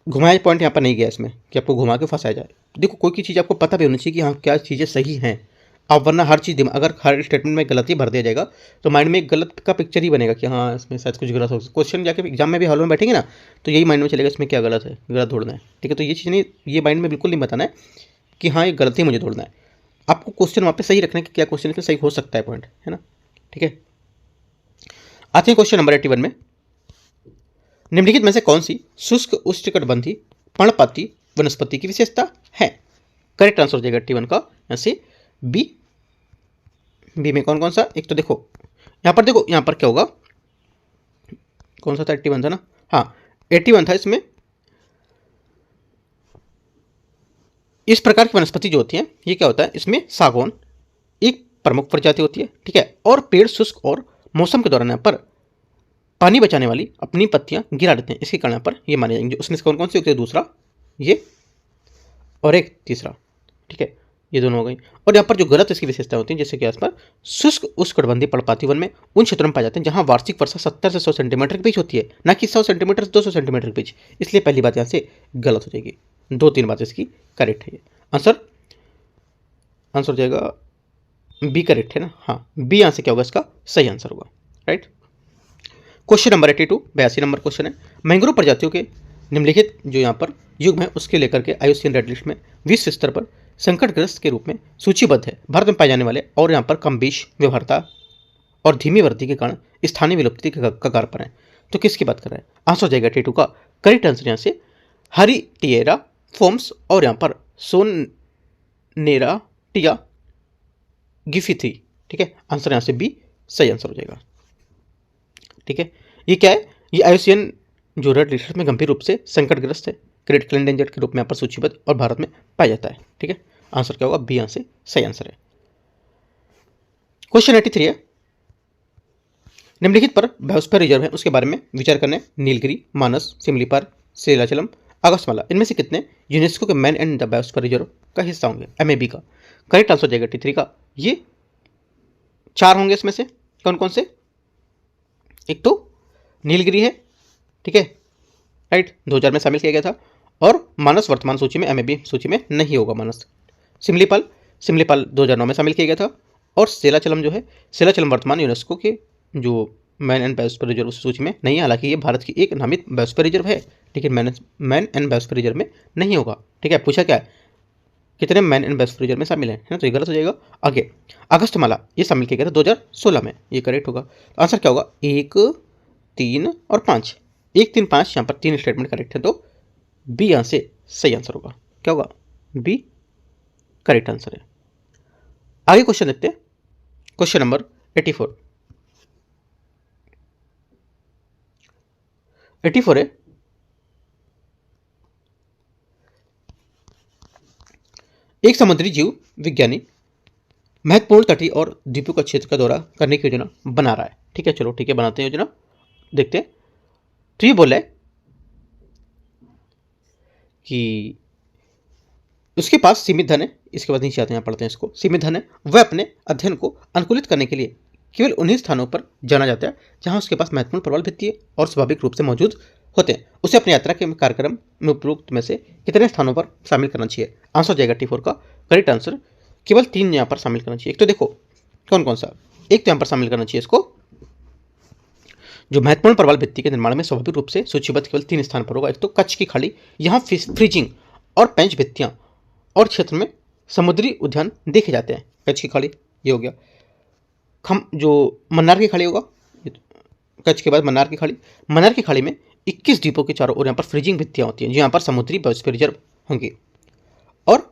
घुमाया पॉइंट यहाँ पर नहीं गया इसमें कि आपको घुमा के फंसाया जाए। देखो कोई की चीज़ आपको पता भी होनी चाहिए कि हाँ क्या चीज़ें सही हैं। आप वरना हर चीज़ अगर हर स्टेटमेंट में गलती भर दिया जाएगा तो माइंड में एक गलत का पिक्चर ही बनेगा कि हाँ इसमें शायद कुछ गलत हो। क्वेश्चन जाके एग्जाम में भी हॉल में बैठेंगे ना तो यही माइंड में चलेगा इसमें क्या गलत है, गलत ढूंढना है, ठीक है। तो ये चीज़ नहीं, ये माइंड में बिल्कुल नहीं बताना है कि हाँ ये गलती मुझे ढूंढना है। आपको क्वेश्चन वहाँ पे सही रखना है कि क्या क्वेश्चन इसमें सही हो सकता है, पॉइंट है ना, ठीक है। आते हैं क्वेश्चन नंबर 81 में। निम्नलिखित में से कौन सी शुष्क उष्णकटिबंधीय पर्णपाती वनस्पति की विशेषता है? करेक्ट आंसर हो जाएगा 81 का यहाँ से बी। बी में कौन कौन सा? एक तो देखो यहाँ पर, देखो यहाँ पर क्या होगा, कौन सा था? 81 था ना, हाँ 81 था। इसमें इस प्रकार की वनस्पति जो होती है ये क्या होता है, इसमें सागौन एक प्रमुख प्रजाति होती है, ठीक है। और पेड़ शुष्क और मौसम के दौरान यहाँ पर पानी बचाने वाली अपनी पत्तियां गिरा देते हैं, इसके कारण पर ये माने जाएंगे। उसमें से कौन कौन से? दूसरा ये और एक तीसरा, ठीक है, ये दोनों हो गई। और यहाँ पर जो गलत इसकी विशेषता होती है, जैसे कि आस पर शुष्क उष्णकटिबंधीय पर्णपाती वन में उन क्षेत्रों में पाए जाते हैं जहाँ वार्षिक वर्षा 70 से 100 सेंटीमीटर के बीच होती है, ना कि 100 सेंटीमीटर से 200 सेंटीमीटर के बीच। इसलिए पहली बात यहाँ से गलत हो जाएगी। 2-3 बातें इसकी करेक्ट है। ये आंसर हो जाएगा बी, करेक्ट है ना, हाँ बी यहाँ से क्या होगा इसका सही आंसर होगा, right. Question number 82, 82 number question है। मैंग्रोव प्रजातियों के निम्नलिखित जो यहाँ पर युग्म है उसके लेकर के IUCN रेड लिस्ट में विश्व स्तर पर संकटग्रस्त के रूप में सूचीबद्ध है। भारत में पाए जाने वाले और यहाँ पर कम बेश व्यवहारता और धीमी वृद्धि के कारण स्थानीय विलुप्ति के कगार पर है। तो किसकी बात कर रहे हैं? आंसर हो जाएगा 82 का करेक्ट आंसर यहाँ से हरिटिएरा फोम्स और यहाँ पर सोनेराटिया गिफिथी, ठीक है। आंसर यहाँ से बी सही आंसर हो जाएगा, ठीक है। ये क्या है? ये IUCN जो रेड लिस्ट में गंभीर रूप से संकटग्रस्त है, क्रिटिकल एंडेंजर्ड के रूप में यहाँ पर सूचीबद्ध और भारत में पाया जाता है, ठीक है। आंसर क्या होगा? बी यहाँ से सही आंसर है। क्वेश्चन 83 है। निम्नलिखित पर बायोस्फीयर रिजर्व है उसके बारे में विचार करने नीलगिरी, मानस, सिमलीपाल, सेलाचलम, अगस्तमाला इनमें से कितने यूनेस्को के man and the biosphere reserve का हिस्सा होंगे? MAB का करेक्ट आंसर हो जाएगा 83 का। ये 4 होंगे। इसमें से कौन कौन से? एक तो नीलगिरी है, ठीक है, राइट, 2000 में शामिल किया गया था। और मानस वर्तमान सूची में, MAB सूची में नहीं होगा मानस। सिमलीपाल 2009 में शामिल किया गया था। और सेलाचलम जो है, सेलाचलम वर्तमान यूनेस्को के जो मैन एंड बायोस्फीयर रिजर्व सूची में नहीं है। हालांकि ये भारत की एक नामित बायोस्फीयर रिजर्व है, लेकिन मैन एंड बायोस्फीयर रिजर्व में नहीं होगा, ठीक है। पूछा क्या है? कितने मैन एंड बायोस्फीयर रिजर्व में शामिल है ना, तो ये गलत हो जाएगा। आगे अगस्तमाला ये शामिल किया गया था 2016 में, ये करेक्ट होगा। आंसर क्या होगा? 1, 3 और 5, 1, 3, 5 यहाँ पर 3 स्टेटमेंट करेक्ट है, तो बी यहाँ से सही आंसर होगा। क्या होगा? बी करेक्ट आंसर है। आगे क्वेश्चन देखते हैं, क्वेश्चन नंबर 84। 84 है। एक समुद्री जीव विज्ञानी महत्वपूर्ण तटीय और द्वीपों का क्षेत्र का दौरा करने की योजना बना रहा है, ठीक है। चलो ठीक है, बनाते हैं योजना, देखते हैं। तो ये बोला है कि उसके पास सीमित धन है, इसके बाद नीचे आते हैं, यहाँ पढ़ते हैं इसको। सीमित धन है, वह अपने अध्ययन को अनुकूलित करने के लिए केवल उन्हीं स्थानों पर जाना जाता है जहां उसके पास महत्वपूर्ण प्रबल भित्तियां और स्वाभाविक रूप से मौजूद होते हैं। उसे अपनी यात्रा के कार्यक्रम में उपरोक्त में से कितने स्थानों पर शामिल करना चाहिए? आंसर हो जाएगा 84 का करेक्ट आंसर, केवल 3 यहाँ पर शामिल करना चाहिए। एक तो देखो कौन कौन सा, एक तो यहाँ पर शामिल करना चाहिए इसको, जो महत्वपूर्ण प्रबल भित्ति के निर्माण में स्वाभाविक रूप से सूचीबद्ध केवल 3 स्थान पर होगा। एक तो कच्छ की खाड़ी, यहाँ फ्रीजिंग और पेंच भित्तियां और क्षेत्र में समुद्री उद्यान देखे जाते हैं। कच्छ की खाड़ी ये हो गया। जो मन्नार की खाड़ी होगा, कच्छ के बाद मन्नार की खाड़ी। मन्नार की खाड़ी में 21 द्वीपों के चारों ओर यहाँ पर फ्रीजिंग भित्तियां होती हैं, जो यहाँ पर समुद्री बायोस्फीयर रिजर्व होंगी। और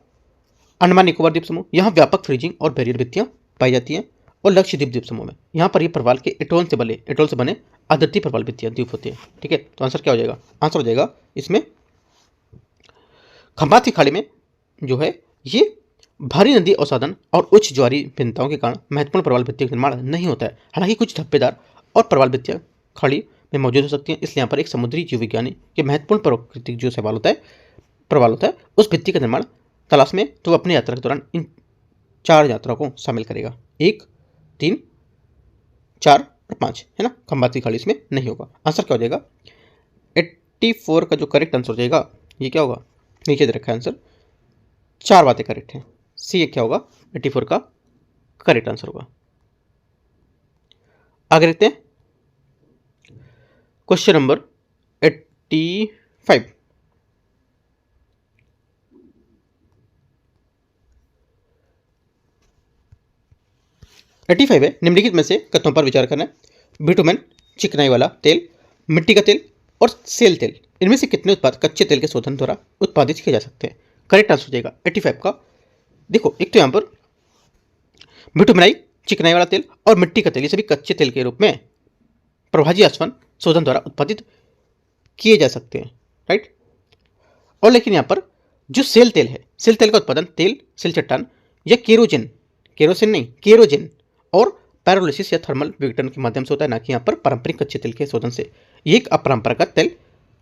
अंडमान निकोबार द्वीप समूह, यहाँ व्यापक फ्रीजिंग और बैरियर भित्तियां पाई जाती हैं। और लक्षद्वीप द्वीप समूह में यहाँ पर ये प्रवाल के एटोल से बने अद्वितीय प्रवाल भित्तियां द्वीप होती है, ठीक है। तो आंसर क्या हो जाएगा? आंसर हो जाएगा इसमें खंबाती खाड़ी में जो है ये भारी नदी अवसादन और उच्च ज्वारीय भिन्नताओं के कारण महत्वपूर्ण प्रवाल भित्तियों का निर्माण नहीं होता है। हालांकि कुछ धब्बेदार और प्रवाल भित्तियां खाड़ी में मौजूद हो सकती हैं, इसलिए यहाँ पर एक समुद्री जीव विज्ञानी के महत्वपूर्ण प्राकृतिक जो सवाल होता है प्रवाल होता है उस भित्ति का निर्माण तलाश में तो अपनी यात्रा के दौरान इन 4 यात्राओं को शामिल करेगा, 1, 3, 4 और 5, है ना। खंबाती खाड़ी इसमें नहीं होगा। आंसर क्या हो जाएगा? 84 का जो करेक्ट आंसर हो जाएगा ये क्या होगा? नीचे दे रखा है आंसर, 4 बातें करेक्ट हैं। सी क्या होगा? 84 का करेक्ट आंसर होगा। आगे देखते हैं क्वेश्चन नंबर 85। है निम्नलिखित में से कथनों पर विचार करना है। बिटुमेन चिकनाई वाला तेल, मिट्टी का तेल और सेल तेल, इनमें से कितने उत्पाद कच्चे तेल के शोधन द्वारा उत्पादित किए जा सकते हैं? करेक्ट आंसर हो जाएगा 85 का। देखो एक तो यहाँ पर बिटुमेनाई चिकनाई वाला तेल और मिट्टी का तेल ये सभी कच्चे तेल के रूप में प्रभाजी आसवन शोधन द्वारा उत्पादित किए जा सकते हैं, राइट। और लेकिन यहाँ पर जो सेल तेल है, सेल तेल का उत्पादन तेल, सेल चट्टान या केरोजिन, केरोसिन नहीं केरोजिन और पैरोलिसिस या थर्मल विघटन के माध्यम से होता है, ना कि यहाँ पर पारंपरिक कच्चे तेल के शोधन से। ये एक अपरंपरागत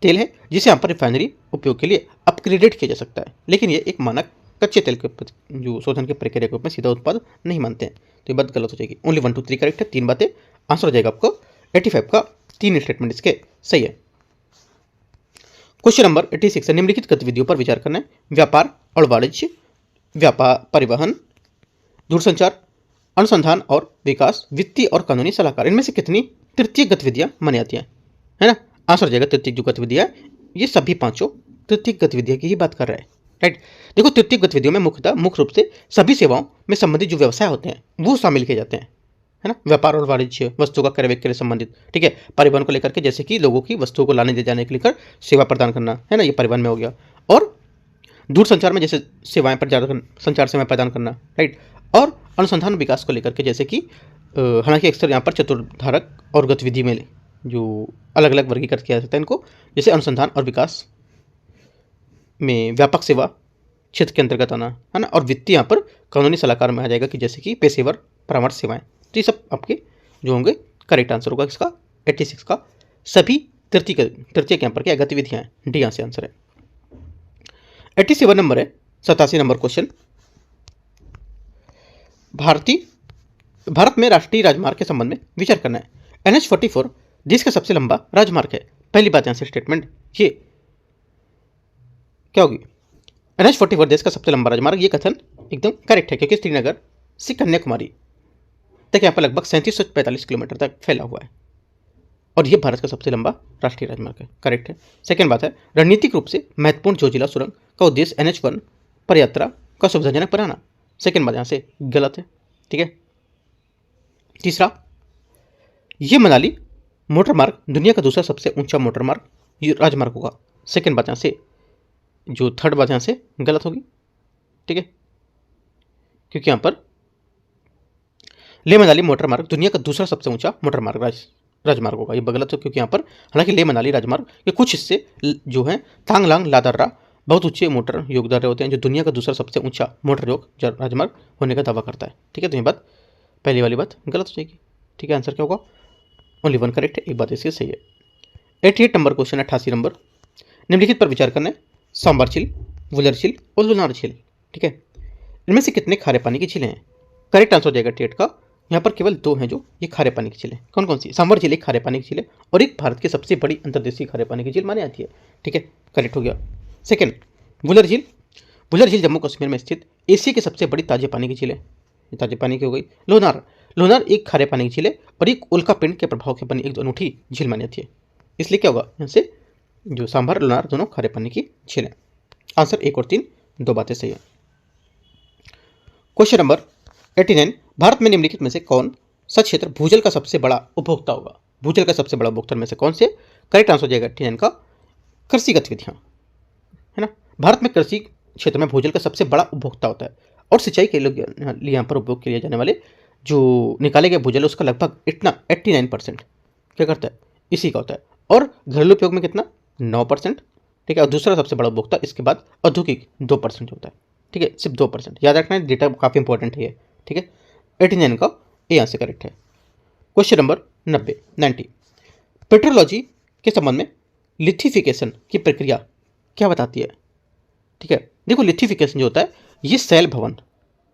तेल है जिसे यहाँ पर रिफाइनरी उपयोग के लिए अपग्रेडेड किया जा सकता है, लेकिन ये एक मानक कच्चे तेल के जो शोधन की प्रक्रिया के रूप में सीधा उत्पाद नहीं मानते हैं, तो ये बात गलत हो जाएगी। ओनली 1, 2, 3 करेक्ट है, 3 बातें। आंसर हो जाएगा आपको 85 का 3 स्टेटमेंट इसके सही है। क्वेश्चन नंबर 86 है निम्नलिखित गतिविधियों पर विचार करना है। व्यापार और वाणिज्य, व्यापार, परिवहन, दूरसंचार, अनुसंधान और विकास, वित्तीय और कानूनी सलाहकार, इनमें से कितनी तृतीय गतिविधियां मानी जाती हैं, है ना। आंसर हो जाएगा तृतीय जो गतिविधियां ये सभी 5 तृतीय गतिविधियों की ही बात कर रहा है, राइट। देखो तृतीय गतिविधियों में मुख्य रूप से सभी सेवाओं में संबंधित जो व्यवसाय होते हैं वो शामिल किए जाते हैं, है ना। व्यापार और वाणिज्य, वस्तु का क्रय विक्रय संबंधित, ठीक है। परिवहन को लेकर के जैसे कि लोगों की वस्तुओं को लाने ले जाने के लेकर सेवा प्रदान करना, है ना, ये परिवहन में हो गया। और दूरसंचार में जैसे सेवाएं प्रदान, संचार सेवाएं प्रदान करना, राइट। और अनुसंधान विकास को लेकर के जैसे कि हालांकि अक्सर यहाँ पर चतुर्धारक और गतिविधि में जो अलग अलग वर्गीकृत किया जाता है इनको, जैसे अनुसंधान और विकास में व्यापक सेवा क्षेत्र के अंतर्गत आना, है ना। और वित्तीय यहाँ पर कानूनी सलाहकार में आ जाएगा कि जैसे कि पेशेवर परामर्श सेवाएं। तो ये सब आपके जो होंगे करेक्ट आंसर होगा इसका 86 का। सभी तृतीय के यहाँ पर क्या गतिविधियाँ हैं, डी यहाँ से आंसर है। 87 नंबर है 87 नंबर क्वेश्चन। भारत में राष्ट्रीय राजमार्ग के संबंध में विचार करना है। NH-44 देश का सबसे लंबा राजमार्ग है। पहली बात यहाँ से स्टेटमेंट ये क्या होगी? NH-44 देश का सबसे लंबा राजमार्ग, ये कथन एकदम करेक्ट है क्योंकि श्रीनगर से कन्याकुमारी तक यहाँ पर लगभग 3745 किलोमीटर तक फैला हुआ है और ये भारत का सबसे लंबा राष्ट्रीय राजमार्ग है, करेक्ट है। सेकेंड बात है रणनीतिक रूप से महत्वपूर्ण जोजिला सुरंग का उद्देश्य NH-1 पर यात्रा का सुविधाजनक बनाना। सेकेंड बात यहाँ से गलत है, ठीक है। तीसरा, ये मनाली मोटर मार्ग दुनिया का दूसरा सबसे ऊंचा मोटर मार्ग ये राजमार्ग होगा। सेकेंड बात यहाँ से जो थर्ड बात यहाँ से गलत होगी, ठीक है, क्योंकि यहाँ पर लेह मनाली मोटर मार्ग दुनिया का दूसरा सबसे ऊंचा मोटर मार्ग राजमार्ग होगा, ये गलत हो क्योंकि यहाँ पर हालांकि लेह मनाली राजमार्ग के कुछ हिस्से जो हैं तांगलांग लादर्रा बहुत ऊंचे मोटर योग दर होते हैं जो दुनिया का दूसरा सबसे ऊंचा मोटर योग राजमार्ग होने का दावा करता है, ठीक है। तो ये बात पहली वाली बात गलत हो जाएगी, ठीक है। आंसर क्या होगा? ओनली 1 करेक्ट है, एक बात इसकी सही है। 88 नंबर क्वेश्चन, 88 नंबर। निम्नलिखित पर विचार करना है। सांबर झील, वुलर झील और लुनार झील, ठीक है, इनमें से कितने खारे पानी की झीलें हैं? करेक्ट आंसर हो जाएगा 88 का। यहाँ पर केवल 2 हैं जो ये खारे पानी की झीलें। कौन कौन सी? सांबर झील एक खारे पानी की झील है और एक भारत की सबसे बड़ी अंतर्देशीय खारे पानी की झील मानी जाती है, ठीक है, करेक्ट हो गया। सेकेंड, वुलर झील। वुलर झील जम्मू कश्मीर में स्थित एशिया की सबसे बड़ी ताजे पानी की झील है, ताजे पानी की हो गई। लोनार एक खारे पानी की झील है और एक उल्का पिंड के प्रभाव के बनी एक अनूठी झील मानी जाती है, इसलिए क्या होगा यहाँ से जो सांभर लोनार दोनों खारे पानी की झील है। आंसर 1 और 3 2 बातें सही है। क्वेश्चन नंबर 89, भारत में निम्नलिखित में से कौन सा क्षेत्र भूजल का सबसे बड़ा उपभोक्ता होगा? भूजल का सबसे बड़ा उपभोक्ता में से कौन से? करेक्ट आंसर हो जाएगा 89 का कृषि गतिविधियां, है ना। भारत में कृषि क्षेत्र में भूजल का सबसे बड़ा उपभोक्ता होता है और सिंचाई के लिए यहाँ पर उपयोग किए जाने वाले जो निकाले गए भूजल उसका लगभग इतना 89% क्या करता है, इसी का होता है। और घरेलू उपयोग में कितना? 9%, ठीक है, और दूसरा सबसे बड़ा उपभोक्ता इसके बाद औद्योगिक 2% होता है। ठीक है, सिर्फ 2%, याद रखना है, डेटा काफ़ी इंपॉर्टेंट है ये। ठीक है, 89 का ए आंसर करेक्ट है। क्वेश्चन नंबर 90 पेट्रोलॉजी के संबंध में लिथिफिकेशन की प्रक्रिया क्या बताती है? ठीक है, देखो लिथिफिकेशन जो होता है ये सेल भवन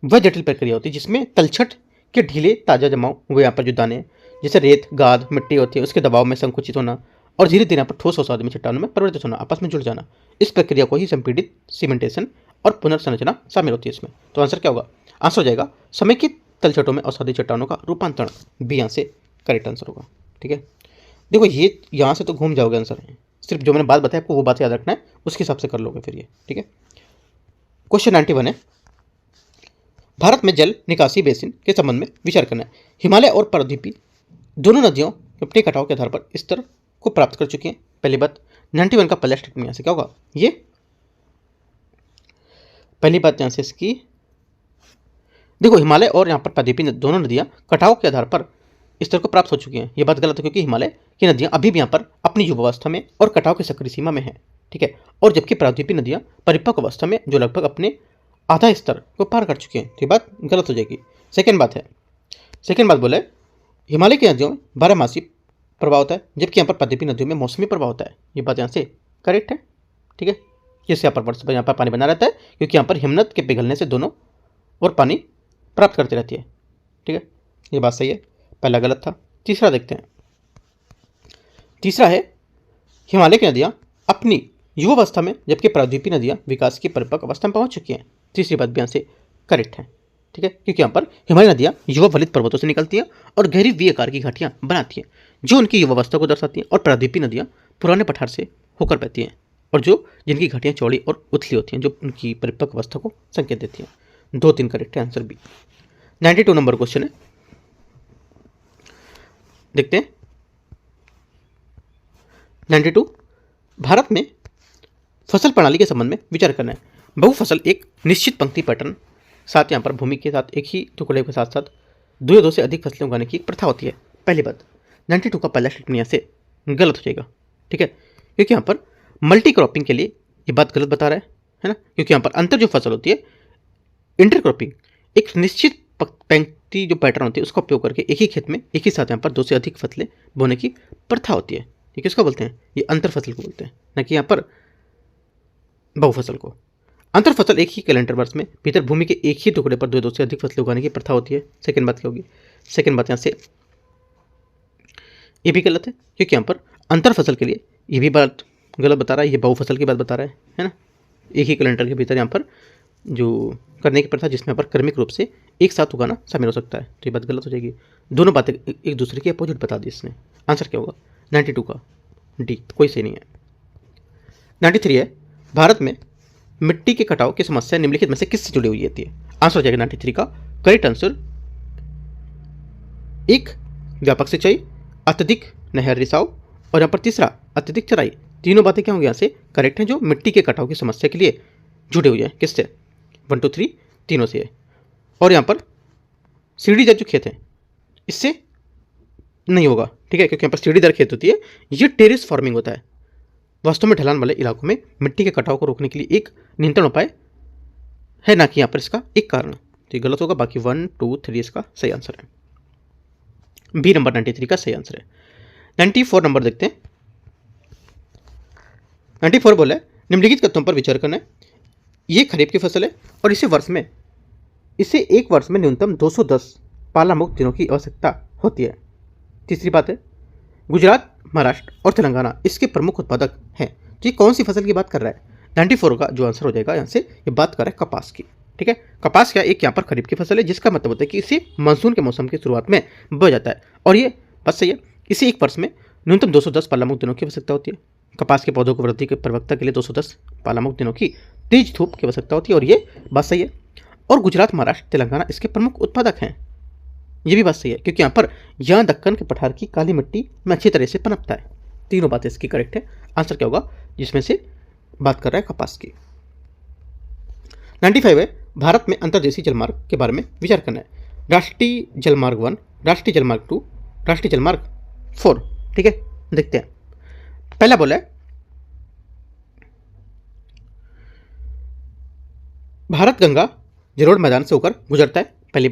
वह जटिल प्रक्रिया होती है जिसमें तलछट के ढीले ताजा जमाव हुए यहाँ पर जो दाने हैं, जैसे रेत, गाद, मिट्टी होती है, उसके दबाव में संकुचित होना और धीरे धीरे यहाँ पर ठोस औषधि में चट्टानों में परिवर्तित होना, आपस में जुड़ जाना, इस प्रक्रिया को ही संपीड़ित सीमेंटेशन और पुनर्संरचना शामिल होती है इसमें। तो आंसर क्या होगा? आंसर हो जाएगा समय की तलछटों में औषधि चट्टानों का रूपांतरण, बी यहाँ से करेक्ट आंसर होगा। ठीक है, देखो ये यहाँ से तो घूम जाओगे आंसर, सिर्फ जो मैंने बात बताई आपको वो बात याद रखना है, उसके हिसाब से कर लोगे फिर ये। ठीक है, क्वेश्चन 91 है, भारत में जल निकासी बेसिन के संबंध में विचार करना है। हिमालय और पारादीपी दोनों नदियों अपने कटाव के आधार पर स्तर को प्राप्त कर चुकी हैं। पहली बात, 91 का पहला स्टेटमेंट यहाँ से क्या होगा? ये पहली बात यहाँ से इसकी, देखो हिमालय और यहाँ पर पारादीपी दोनों नदियाँ कटाव के आधार पर स्तर को प्राप्त हो चुकी हैं। ये बात गलत है क्योंकि हिमालय की नदियाँ अभी भी यहाँ पर अपनी युवावस्था में और कटाव की सक्रिय सीमा में हैं। ठीक है, और जबकि प्रारंभिक नदियाँ परिपक्व अवस्था में जो लगभग अपने आधा स्तर को पार कर चुकी हैं, तो ये बात गलत हो जाएगी। सेकेंड बात बोले हिमालय की नदियों में 12 मासी प्रभाव होता है, जबकि यहाँ पर प्रारंभिक नदियों में मौसमी प्रभाव होता है। ये बात यहाँ से करेक्ट है। ठीक है, जिससे यहाँ पर पानी बना रहता है क्योंकि यहाँ पर हिमनद के पिघलने से दोनों और पानी प्राप्त करती रहती है। ठीक है, ये बात सही है, पहला गलत था। तीसरा देखते हैं, तीसरा है हिमालय की नदियाँ अपनी युवावस्था में जबकि प्रारंभिक नदियाँ विकास की परिपक्व अवस्था में पहुंच चुकी हैं। तीसरी बात भी यहाँ से करेक्ट है। ठीक है, क्योंकि यहाँ पर हिमालय नदियाँ युवा फलित पर्वतों से निकलती हैं और गहरी वी आकार की घाटियाँ बनाती हैं जो उनकी युवावस्था को दर्शाती हैं, और प्रारंभिक नदियाँ पुराने पठार से होकर बहती हैं और जो जिनकी घाटियाँ चौड़ी और उथली होती हैं जो उनकी परिपक्व अवस्था को संकेत देती हैं। 2-3 करेक्ट है आंसर बी। 92 नंबर क्वेश्चन है, देखते हैं 92, भारत में फसल प्रणाली के संबंध में विचार करना है। बहुफसल एक निश्चित पंक्ति पैटर्न साथ यहाँ पर भूमि के साथ एक ही टुकड़े के साथ साथ दो से अधिक फसलें उगाने की एक प्रथा होती है। पहली बात, 92 का पहला स्टेटमेंट यहाँ से गलत हो जाएगा। ठीक है, क्योंकि यहाँ पर मल्टी क्रॉपिंग के लिए ये बात गलत बता रहा है ना, क्योंकि यहाँ पर अंतर जो फसल होती है इंटरक्रॉपिंग एक निश्चित पंक्ति जो पैटर्न होती है उसका उपयोग करके एक ही खेत में एक ही साथ यहाँ पर 2 से अधिक फसलें बोने की प्रथा होती है। ये किसको बोलते हैं? ये अंतर फसल को बोलते हैं, न कि यहाँ पर बहुफसल को। अंतर फसल एक ही कैलेंडर वर्ष में भीतर भूमि के एक ही टुकड़े पर 2 से अधिक फसलें उगाने की प्रथा होती है। सेकंड बात क्या होगी? सेकंड बात यहाँ से ये भी गलत है क्योंकि यहाँ पर अंतर फसल के लिए ये भी बात गलत बता रहा है, ये बहुफसल की बात बता रहा है ना। एक ही कैलेंडर के भीतर यहाँ पर जो करने की प्रथा जिसमें यहाँ पर क्रमिक रूप से एक साथ उगाना शामिल हो सकता है, तो ये बात गलत हो जाएगी। दोनों बातें एक दूसरे की अपोजिट बता दी इसने। आंसर क्या होगा? 92 का डी, कोई सही नहीं है। 93 है, भारत में मिट्टी के कटाव की समस्या निम्नलिखित में से किससे जुड़ी हुई होती है? आंसर हो जाएगा 93 का करेक्ट आंसर, एक व्यापक सिंचाई, अत्यधिक नहर रिसाव और यहाँ पर तीसरा अत्यधिक चराई। तीनों बातें क्या होंगी यहाँ से करेक्ट हैं जो मिट्टी के कटाव की समस्या के लिए जुड़े हुए हैं। किससे? 1 2 3 तीनों से है। और यहाँ पर सीढ़ीदार जो खेत हैं इससे नहीं होगा। ठीक है, क्योंकि यहाँ पर सीढ़ीदार खेत होती है, ये टेरेस फार्मिंग होता है। वास्तव में ढलान वाले इलाकों में मिट्टी के कटाव को रोकने के लिए एक नियंत्रण उपाय है, ना कि यहाँ पर इसका एक कारण। तो ये गलत होगा, बाकी 1 2 3 इसका सही आंसर है। बी नंबर 93 का सही आंसर है। 94 नंबर देखते हैं। 94 बोला है निम्नलिखित तथ्यों पर विचार करना है। ये खरीफ की फसल है और इसे एक वर्ष में न्यूनतम 210 पाला मुक्त दिनों की आवश्यकता होती है। तीसरी बात है गुजरात, महाराष्ट्र और तेलंगाना इसके प्रमुख उत्पादक हैं। तो ये कौन सी फसल की बात कर रहा है? 94 का जो आंसर हो जाएगा यहाँ से ये बात कर रहा है कपास की। ठीक है, कपास क्या एक यहाँ पर खरीफ की फसल है जिसका मतलब होता है कि इसे मानसून के मौसम की शुरुआत में बोया जाता है और ये बात सही है। इसे एक वर्ष में न्यूनतम 210 पाला मुक्त दिनों की आवश्यकता होती है। कपास के पौधों को वृद्धि के प्रवक्ता के लिए 210 पाला मुक्त दिनों की तेज धूप की आवश्यकता होती है और ये बात सही है। और गुजरात, महाराष्ट्र, तेलंगाना इसके प्रमुख उत्पादक हैं, ये भी बात सही है क्योंकि यहाँ पर दक्कन के पठार की काली मिट्टी में अच्छी तरह से पनपता है। तीनों बातें इसकी करेक्ट है। आंसर क्या होगा जिसमें से बात कर रहा है कपास की? 95 है भारत में अंतर्देशीय जलमार्ग के बारे में विचार करना है। राष्ट्रीय जलमार्ग 1, राष्ट्रीय जलमार्ग 2, राष्ट्रीय जलमार्ग 4। ठीक है, देखते हैं। पहला बोला है भारत गंगा जलोढ़ मैदान से होकर गुजरता है। पहली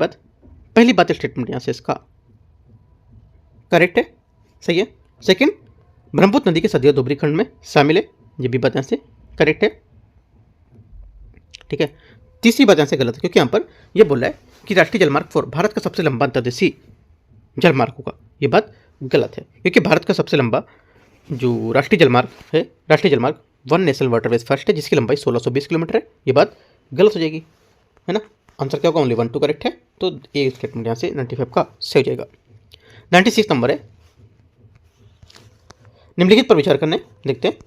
बात स्टेटमेंट यहाँ से इसका करेक्ट है, सही है। सेकंड, ब्रह्मपुत्र नदी के सदियों धुबरी खंड में शामिल है, ये भी बात यहाँ से करेक्ट है, ठीक है। तीसरी बात यहाँ से गलत है, क्योंकि यहाँ पर यह बोल रहा है कि राष्ट्रीय जलमार्ग 4 भारत का सबसे लंबा अंतर्देशीय जलमार्ग होगा, ये बात गलत है, क्योंकि भारत का सबसे लंबा जो राष्ट्रीय जलमार्ग है, राष्ट्रीय जलमार्ग वन नेशनल वाटरवेज फर्स्ट है, जिसकी लंबाई 1620 किलोमीटर है, ये बात गलत हो जाएगी, है ना। आंसर क्या होगा? ओनली 1 2 करेक्ट है, तो ये स्टेटमेंट यहाँ से 95 का सही हो जाएगा। 96 नंबर है, निम्नलिखित पर विचार करने देखते हैं।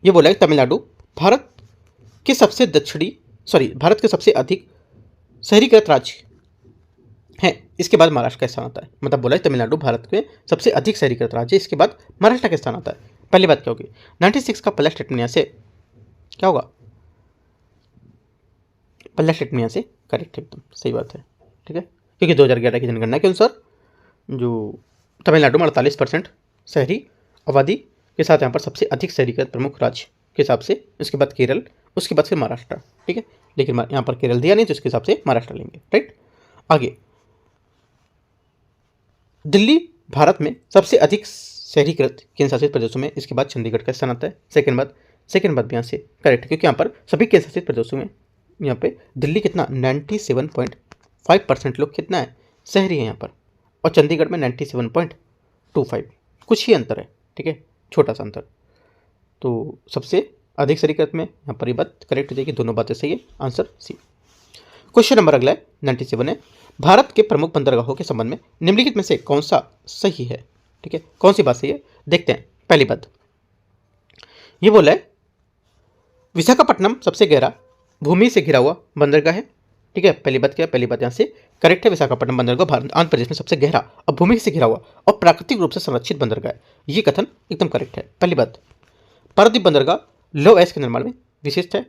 ये बोला है तमिलनाडु भारत के सबसे अधिक शहरीकृत राज्य है, इसके बाद महाराष्ट्र का स्थान आता है। मतलब बोला है तमिलनाडु भारत के सबसे अधिक शहरीकृत राज्य, इसके बाद महाराष्ट्र का स्थान आता है। पहली बात क्या होगी? 96 का पहला स्टेटमेंट यहाँ से क्या होगा? पहला स्टेटमेंट यहाँ से करेक्ट है, एकदम सही बात है, ठीक है, क्योंकि 2011 की जनगणना के अनुसार जो तमिलनाडु में 48% शहरी आबादी के साथ यहाँ पर सबसे अधिक शहरीकृत प्रमुख राज्य के हिसाब से, उसके बाद केरल, उसके बाद फिर महाराष्ट्र, ठीक है। लेकिन यहाँ पर केरल दिया नहीं, तो इसके हिसाब से महाराष्ट्र लेंगे, राइट। आगे, दिल्ली भारत में सबसे अधिक शहरीकृत केंद्र शासित प्रदेशों में, इसके बाद चंडीगढ़ का स्थान आता है। सेकंड बात भी यहाँ से करेक्ट है, क्योंकि यहाँ पर सभी केंद्र शासित प्रदेशों में यहाँ पे दिल्ली कितना 97.5% लोग कितना है शहरी है यहाँ पर, और चंडीगढ़ में 97.25, कुछ ही अंतर है, ठीक है, छोटा सा अंतर। तो सबसे अधिक शहरीकृत में यहाँ पर ये बात करेक्ट हो जाएगी, दोनों बातें सही है, आंसर सी। क्वेश्चन नंबर अगला है 97 है, भारत के प्रमुख बंदरगाहों के संबंध में निम्नलिखित में से कौन सा सही है, ठीक है, कौन सी बात सही है देखते हैं। पहली बात ये बोला है विशाखापट्टनम सबसे गहरा भूमि से घिरा हुआ बंदरगाह है, ठीक है। पहली बात क्या है? पहली बात यहाँ से करेक्ट है, विशाखापट्टनम बंदरगाह भारत आंध्र प्रदेश में सबसे गहरा और भूमि से घिरा हुआ और प्राकृतिक रूप से संरक्षित बंदरगाह है, ये कथन एकदम करेक्ट है। पहली बात, पारादीप बंदरगाह लौह अयस्क के निर्माण में विशिष्ट है,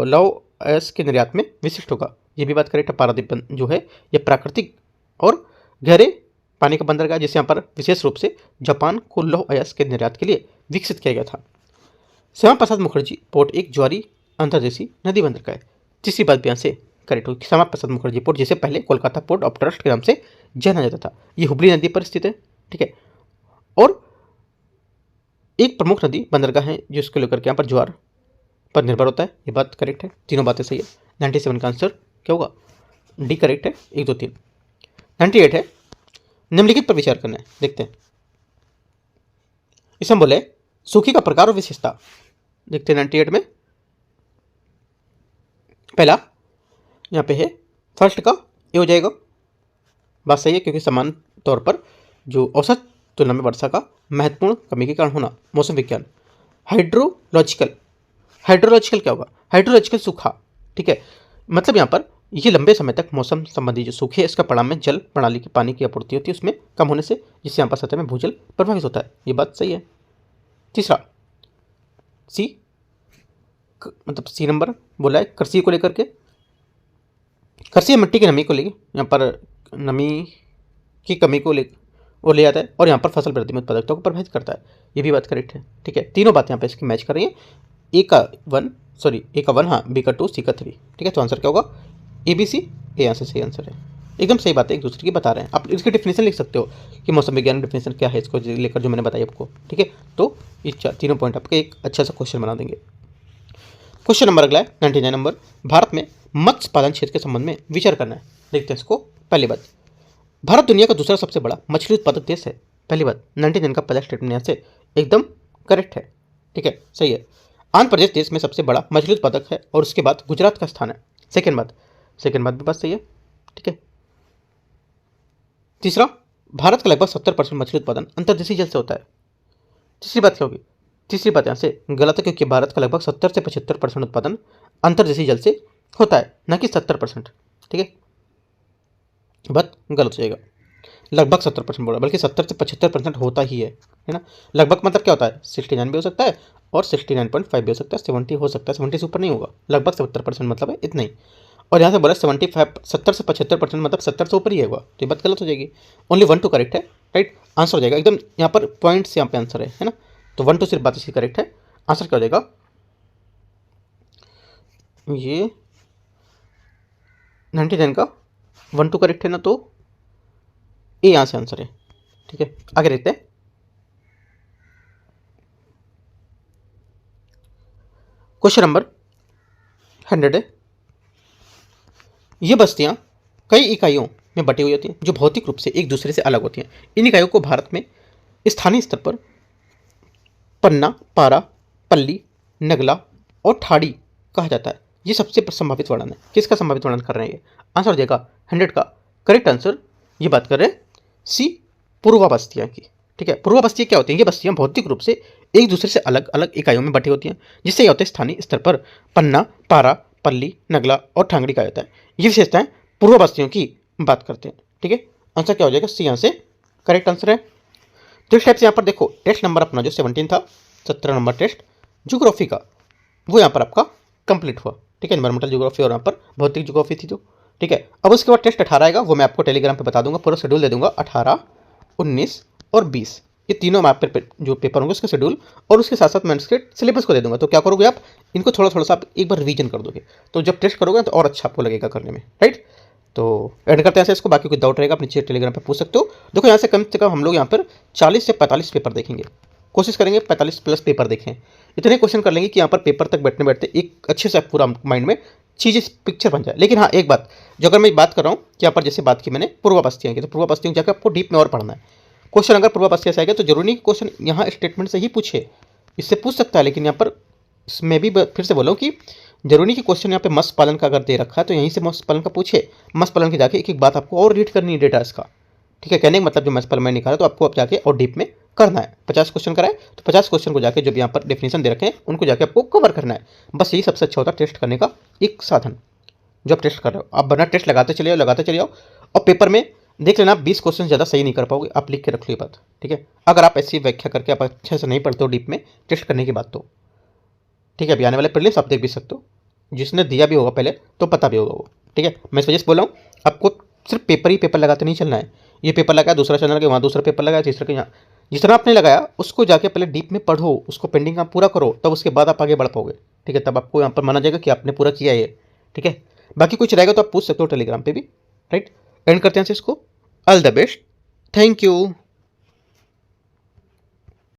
लौह अयस्क के निर्यात में विशिष्ट होगा, ये भी बात करेक्ट है। पारादीप जो है ये प्राकृतिक और गहरे पानी का बंदरगाह, जिसे यहाँ पर विशेष रूप से जापान को लौह अयस्क के निर्यात के लिए विकसित किया गया था। श्यामा प्रसाद मुखर्जी पोर्ट एक ज्वारी अंतर्देशीय नदी बंदरगाह है, तीसरी बात भी यहाँ से करेक्ट होगी। श्यामा प्रसाद मुखर्जी पोर्ट, जिसे पहले कोलकाता पोर्ट ऑफ ट्रस्ट के नाम से जाना जाता था, ये हुबली नदी पर स्थित है, ठीक है, और एक प्रमुख नदी बंदरगाह है जिसको लेकर के यहाँ पर ज्वार पर निर्भर होता है, ये बात करेक्ट है, तीनों बातें सही है। 97 का आंसर क्या होगा? डी करेक्ट है, 1 2 3। 98 है, निम्नलिखित पर विचार करना है, देखते हैं। इसमें बोले सूखी का प्रकार और विशेषता, देखते हैं 98 में। पहला यहाँ पे है फर्स्ट का ये हो जाएगा, बात सही है, क्योंकि समान तौर पर जो औसत तुलना में वर्षा का महत्वपूर्ण कमी के कारण होना। मौसम विज्ञान, हाइड्रोलॉजिकल क्या होगा? हाइड्रोलॉजिकल सूखा, ठीक है, मतलब यहाँ पर ये लंबे समय तक मौसम संबंधी जो सूखे इसका परिणाम में जल प्रणाली की पानी की आपूर्ति होती है उसमें कम होने से, जिससे यहाँ पर सतह में भूजल प्रभावित होता है, ये बात सही है। तीसरा मतलब सी नंबर बोला है कृषि को लेकर के, कृषि मिट्टी की नमी को लेकर, यहाँ पर नमी की कमी को ले आता है, और यहाँ पर फसल वृद्धि में उत्पादकता को प्रभावित करता है, ये भी बात करेक्ट है, ठीक है। तीनों बातें यहाँ पे इसकी मैच कर रही है, ए का 1 हाँ, बी का 2, सी का 3, ठीक है। तो आंसर क्या होगा? ए बी सी, ये आंसर सही आंसर है, एकदम सही बात है, एक दूसरे की बता रहे हैं। आप इसकी डिफिनेशन लिख सकते हो कि मौसम विज्ञान डिफिनेशन क्या है इसको लेकर, जो मैंने बताया आपको, ठीक है। तो ये तीनों पॉइंट आपके एक अच्छा सा क्वेश्चन बना देंगे। क्वेश्चन नंबर अगला है 99 नंबर, भारत में मत्स्य पालन क्षेत्र के संबंध में विचार करना है, देखते हैं इसको। पहली बात, भारत दुनिया का दूसरा सबसे बड़ा मछली उत्पादक देश है, पहली बात। 99 का पहला स्टेटमेंट यहाँ से एकदम करेक्ट है, ठीक है, सही है। आंध्र प्रदेश देश में सबसे बड़ा मछली उत्पादक है और उसके बाद गुजरात का स्थान है, सेकंड बात भी बात सही है, ठीक है। तीसरा, भारत का लगभग 70% मछली उत्पादन अंतर्देशीय जल से होता है। तीसरी बात क्या होगी? तीसरी बात यहाँ से गलत है, क्योंकि भारत का लगभग 70 से 75% उत्पादन अंतर्देशीय जल से होता है, न कि 70%, ठीक है, बात गलत हो जाएगा। लगभग 70% बोला, बल्कि 70 से 75% होता ही है ना। लगभग मतलब क्या होता है? 69 भी हो सकता है और 69.5 भी हो सकता है, 70 हो सकता है, 70 से ऊपर नहीं होगा। लगभग 70% मतलब है इतना ही। और यहाँ से बोला 70 से 75% मतलब 70 से ऊपर ही होगा, तो ये बात गलत हो जाएगी। ओनली 1 2 करेक्ट है, राइट, आंसर हो जाएगा एकदम। यहाँ पर पॉइंट्स यहाँ पे आंसर है ना, तो 1 2 सिर्फ बात इसकी करेक्ट है। आंसर क्या हो जाएगा? ये 99 का 1 2 करेक्ट है ना, तो ए यहाँ से आंसर है। ठीक है, आगे देखते हैं। क्वेश्चन नंबर 100 है। ये बस्तियां कई इकाइयों में बटी हुई होती हैं जो भौतिक रूप से एक दूसरे से अलग होती हैं। इन इकाइयों को भारत में स्थानीय स्तर पर पन्ना, पारा, पल्ली, नगला और ठाड़ी कहा जाता है। ये सबसे संभावित वर्णन है। किसका संभावित वर्णन कर रहे हैं ये? आंसर देगा 100 का करेक्ट आंसर। ये बात कर रहे हैं सी, पूर्वा बस्तियां की। ठीक है, पूर्वा बस्तियां क्या होती हैं? ये बस्तियां भौतिक रूप से एक दूसरे से अलग अलग इकाइयों में बटी होती हैं, जिससे यह होता है स्थानीय स्तर पर पन्ना, पारा, पल्ली, नगला और ठांगड़ी कहा जाता है। ये विशेषताएं पूर्वा बस्तियों की बात करते हैं। ठीक है, आंसर क्या हो जाएगा? सी यहाँ से करेक्ट आंसर है। तो इस टाइप से यहाँ पर देखो टेस्ट नंबर अपना जो 17 था, 17 नंबर टेस्ट ज्योग्राफी का, वो यहाँ पर आपका कंप्लीट हुआ। ठीक है, एनवायरमेंटल ज्योग्राफी और यहाँ पर भौतिक ज्योग्राफी थी जो। ठीक है, अब उसके बाद टेस्ट 18 आएगा, वो मैं आपको टेलीग्राम पे बता दूंगा, पूरा शेड्यूल दे दूंगा। 18, 19 और 20 ये तीनों मैं आप जो पेपर होंगे उसका शेड्यूल और उसके साथ साथ मैनुस्क्रिप्ट सिलेबस को दे दूंगा। तो क्या करोगे आप, इनको थोड़ा थोड़ा सा आप एक बार रिवीजन कर दोगे, तो जब टेस्ट करोगे तो और अच्छा आपको लगेगा करने में। राइट, तो ऐड करते हैं ऐसे इसको। बाकी कोई डाउट रहेगा आप नीचे टेलीग्राम पे पूछ सकते हो। देखो यहाँ से कम हम लोग यहाँ पर 40 से 45 पेपर देखेंगे, कोशिश करेंगे 45 प्लस पेपर देखें। इतने क्वेश्चन कर लेंगे कि यहाँ पर पेपर तक बैठने बैठते एक अच्छे से पूरा माइंड में चीज़ें पिक्चर बन जाए। लेकिन हाँ एक बात, जो अगर मैं बात कर रहा हूँ कि यहाँ पर जैसे बात की मैंने पूर्वा बस्तियाँ की, तो पूर्वा बस्तियों जाकर आपको डीप में और पढ़ना है। क्वेश्चन अगर पूर्वा बस्तियाँ से आएगा तो जरूरी नहीं क्वेश्चन यहाँ स्टेटमेंट से ही पूछे, इससे पूछ सकता है। लेकिन यहाँ पर मैं भी फिर से बोला कि जरूरी कि क्वेश्चन यहाँ पे मत्स्य पालन का अगर दे रखा है तो यहीं से मत्स्य पालन का पूछे। मत्स्य पालन की जाके एक एक बात आपको और रीड करनी है डेटा इसका। ठीक है, कहने का मतलब जो मत्स्य पालन में निकाला तो आपको अब जाके और डीप में करना है। 50 क्वेश्चन कराए तो 50 क्वेश्चन को जाके जो भी यहाँ पर डेफिनेशन दे रखे हैं उनको जाके आपको कवर करना है। बस यही सबसे अच्छा होता है टेस्ट करने का एक साधन। जो आप टेस्ट कर रहे हो आप बना टेस्ट लगाते चले जाओ और पेपर में देख लेना, 20 क्वेश्चन ज़्यादा सही नहीं कर पाओगे, आप लिख के रख लो ये बात। ठीक है, अगर आप ऐसी व्याख्या करके आप अच्छे से नहीं पढ़ते हो डीप में टेस्ट करने की बात तो। ठीक है, अभी आने वाले प्रीलिम्स आप देख भी सकते हो, जिसने दिया भी होगा पहले तो पता भी होगा वो। ठीक है, मैं इस वजह से बोल रहा हूँ आपको सिर्फ पेपर ही पेपर लगाते नहीं चलना है। ये पेपर लगाया, दूसरा चैनल के वहाँ दूसरा पेपर लगाया, तीसरा के यहाँ, जिस तरह आपने लगाया उसको जाके पहले डीप में पढ़ो, उसको पेंडिंग काम पूरा करो, तब उसके बाद आप आगे बढ़ पाओगे। ठीक है, तब आपको यहाँ पर माना जाएगा कि आपने पूरा किया ये। ठीक है, बाकी कुछ रहेगा तो आप पूछ सकते हो टेलीग्राम पे भी। राइट, एंड करते हैं इसको। All the best, thank you.